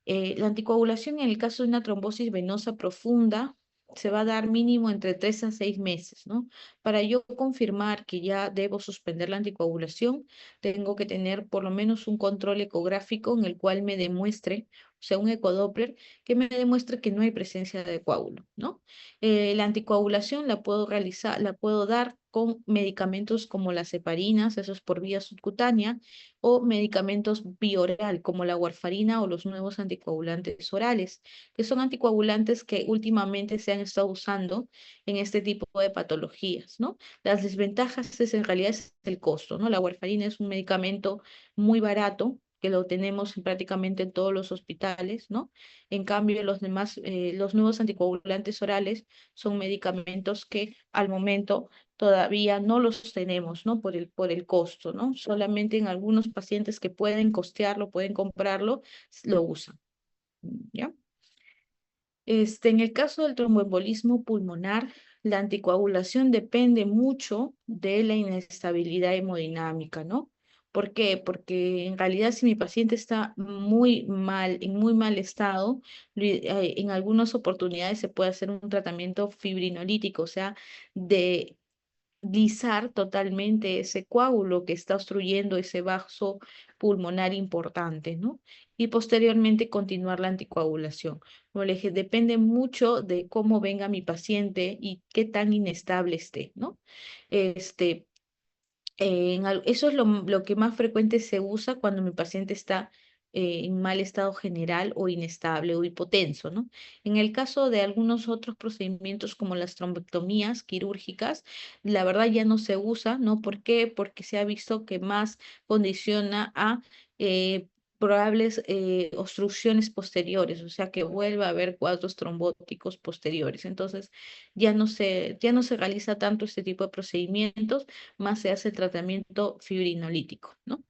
La anticoagulación en el caso de una trombosis venosa profunda se va a dar mínimo entre 3 a 6 meses, ¿no? Para yo confirmar que ya debo suspender la anticoagulación, tengo que tener por lo menos un control ecográfico en el cual me demuestre, o sea, un ecodoppler, que me demuestre que no hay presencia de coágulo, ¿no? La anticoagulación la puedo realizar, la puedo dar con medicamentos como las heparinas, eso es por vía subcutánea, o medicamentos bioral como la warfarina o los nuevos anticoagulantes orales, que son anticoagulantes que últimamente se han estado usando en este tipo de patologías, ¿no? Las desventajas es en realidad es el costo, ¿no? La warfarina es un medicamento muy barato que lo tenemos prácticamente en todos los hospitales, ¿no? En cambio, los demás, los nuevos anticoagulantes orales son medicamentos que al momento todavía no los tenemos, ¿no? Por el costo, ¿no? Solamente en algunos pacientes que pueden costearlo, pueden comprarlo, lo usan, ¿ya? En el caso del tromboembolismo pulmonar, la anticoagulación depende mucho de la inestabilidad hemodinámica, ¿no? ¿Por qué? Porque en realidad si mi paciente está muy mal, en muy mal estado, en algunas oportunidades se puede hacer un tratamiento fibrinolítico, o sea, de lisar totalmente ese coágulo que está obstruyendo ese vaso pulmonar importante, ¿no? Y posteriormente continuar la anticoagulación. Como le dije, depende mucho de cómo venga mi paciente y qué tan inestable esté, ¿no? Este, eso es lo que más frecuente se usa cuando mi paciente está en mal estado general o inestable o hipotenso, ¿no? En el caso de algunos otros procedimientos como las trombectomías quirúrgicas, la verdad ya no se usa, ¿no? ¿Por qué? Porque se ha visto que más condiciona a eh, probables obstrucciones posteriores, o sea que vuelva a haber cuadros trombóticos posteriores. Entonces, ya no se realiza tanto este tipo de procedimientos, más se hace el tratamiento fibrinolítico, ¿no?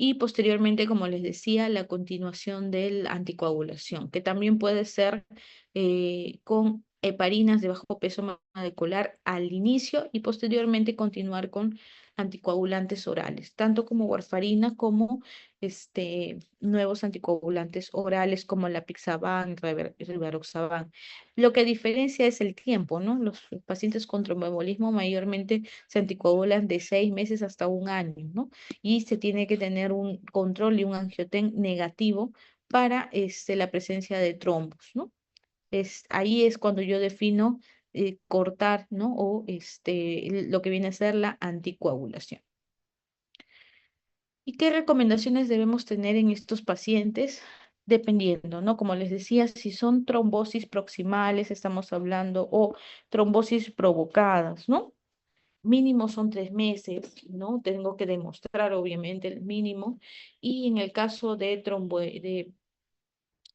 Y posteriormente, como les decía, la continuación de la anticoagulación, que también puede ser con heparinas de bajo peso molecular al inicio y posteriormente continuar con anticoagulantes orales, tanto como warfarina como nuevos anticoagulantes orales como la Pixaban, Rivaroxaban. Lo que diferencia es el tiempo, ¿no? Los pacientes con tromboembolismo mayormente se anticoagulan de 6 meses hasta un año, ¿no? Y se tiene que tener un control y un angioten negativo para la presencia de trombos, ¿no? Ahí es cuando yo defino cortar, ¿no? O lo que viene a ser la anticoagulación. ¿Y qué recomendaciones debemos tener en estos pacientes? Dependiendo, ¿no? Como les decía, si son trombosis proximales, estamos hablando, o trombosis provocadas, ¿no? Mínimo son 3 meses, ¿no? Tengo que demostrar, obviamente, el mínimo. Y en el caso de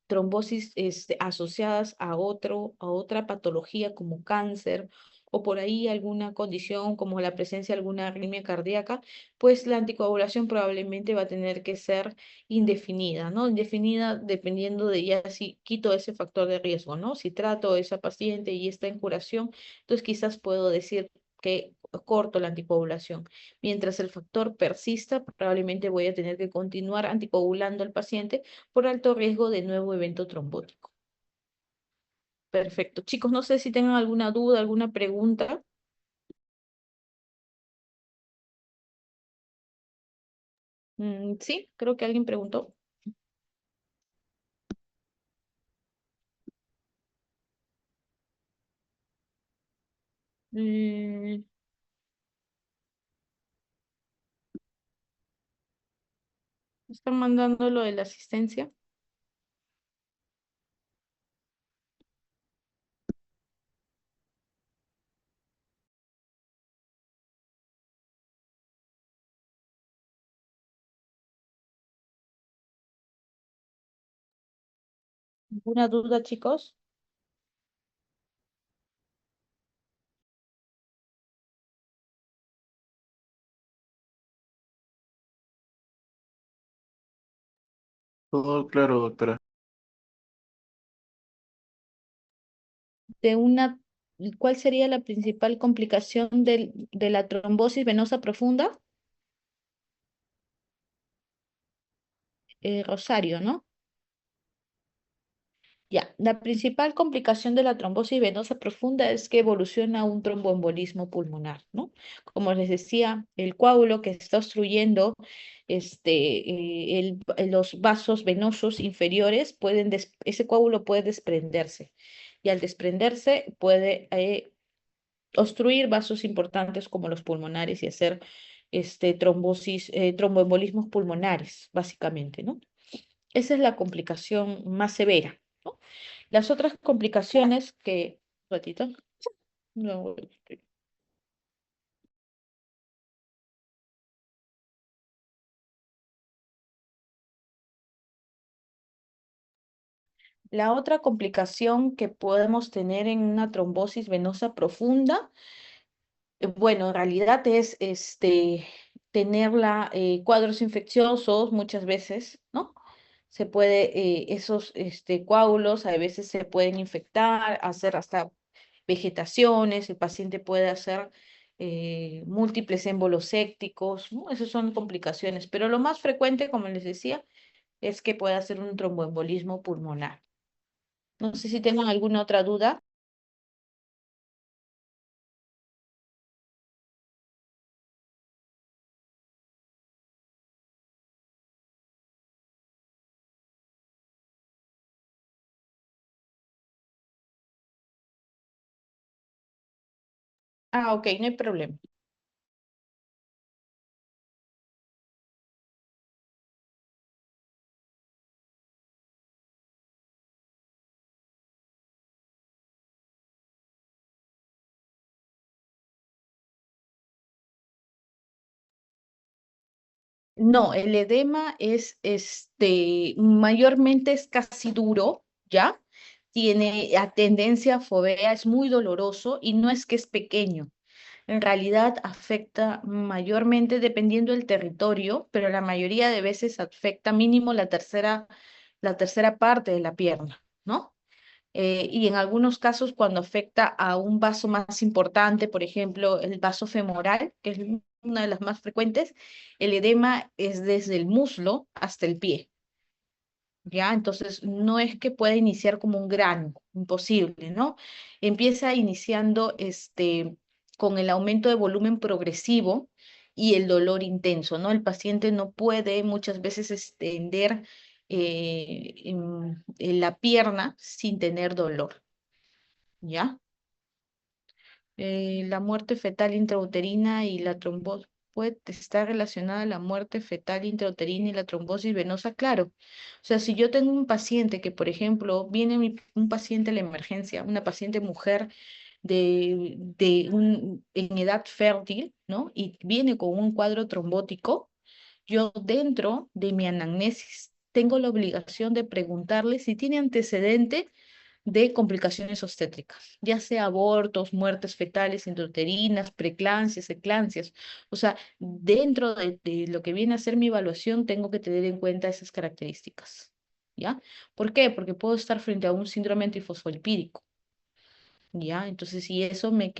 trombosis asociadas a otra patología como cáncer o por ahí alguna condición como la presencia de alguna arritmia cardíaca, pues la anticoagulación probablemente va a tener que ser indefinida, ¿no? Indefinida dependiendo de ya si quito ese factor de riesgo, ¿no? Si trato a esa paciente y está en curación, entonces quizás puedo decir que corto la anticoagulación. Mientras el factor persista, probablemente voy a tener que continuar anticoagulando al paciente por alto riesgo de nuevo evento trombótico. Perfecto. Chicos, no sé si tengan alguna duda, alguna pregunta. Sí, creo que alguien preguntó. Mm, ¿Están mandando lo de la asistencia? ¿Alguna duda, chicos? Todo claro, doctora. De una, ¿Cuál sería la principal complicación de la trombosis venosa profunda? Rosario, ¿no? Ya, la principal complicación de la trombosis venosa profunda es que evoluciona a un tromboembolismo pulmonar, ¿no? Como les decía, el coágulo que está obstruyendo los vasos venosos inferiores, ese coágulo puede desprenderse y al desprenderse puede obstruir vasos importantes como los pulmonares y hacer tromboembolismos pulmonares, básicamente, ¿no? Esa es la complicación más severa, ¿no? Las otras complicaciones que, ratito, no, la otra complicación que podemos tener en una trombosis venosa profunda, bueno, en realidad es tenerla, cuadros infecciosos muchas veces, ¿no? Se puede, esos coágulos a veces se pueden infectar, hacer hasta vegetaciones, el paciente puede hacer múltiples émbolos sépticos, ¿no? Esas son complicaciones, pero lo más frecuente, como les decía, es que pueda hacer un tromboembolismo pulmonar. No sé si tengan alguna otra duda. Ah, ok, no hay problema. No, el edema es, mayormente es casi duro, ¿ya? Tiene a tendencia a fovea, es muy doloroso y no es que es pequeño. En realidad afecta mayormente dependiendo del territorio, pero la mayoría de veces afecta mínimo la tercera parte de la pierna, ¿no? Y en algunos casos cuando afecta a un vaso más importante, por ejemplo, el vaso femoral, que es una de las más frecuentes, el edema es desde el muslo hasta el pie, ¿ya? Entonces no es que pueda iniciar como un grano, imposible, ¿no? Empieza iniciando con el aumento de volumen progresivo y el dolor intenso, ¿no? El paciente no puede muchas veces extender en la pierna sin tener dolor. ¿Ya? La muerte fetal intrauterina y la trombosis. ¿Puede estar relacionada la muerte fetal intrauterina y la trombosis venosa? Claro. O sea, si yo tengo un paciente que, por ejemplo, viene un paciente a la emergencia, una paciente mujer en edad fértil, ¿no? Y viene con un cuadro trombótico, yo dentro de mi anamnesis tengo la obligación de preguntarle si tiene antecedente de complicaciones obstétricas, ya sea abortos, muertes fetales intrauterinas, preeclampsias, eclampsias. O sea, dentro de lo que viene a ser mi evaluación, tengo que tener en cuenta esas características. ¿Ya? ¿Por qué? Porque puedo estar frente a un síndrome trifosfolipídico. ¿Ya? Entonces, y eso me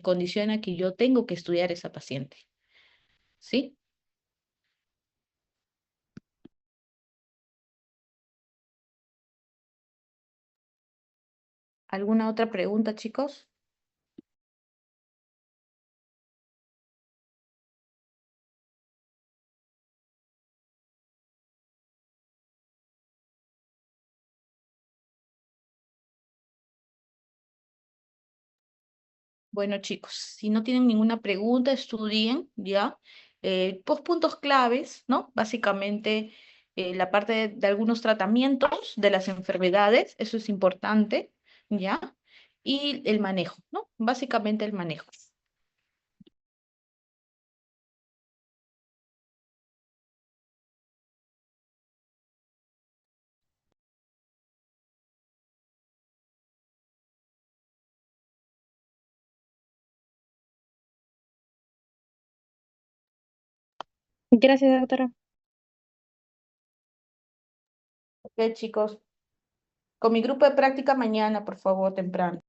condiciona que yo tengo que estudiar esa paciente. ¿Sí? ¿Alguna otra pregunta, chicos? Bueno, chicos, si no tienen ninguna pregunta, estudien, ¿ya? Pues puntos claves, ¿no? Básicamente, la parte de algunos tratamientos de las enfermedades, eso es importante, ¿ya? Y el manejo, ¿no? Básicamente el manejo. Gracias, doctora. Ok, chicos, con mi grupo de práctica mañana, por favor, temprano.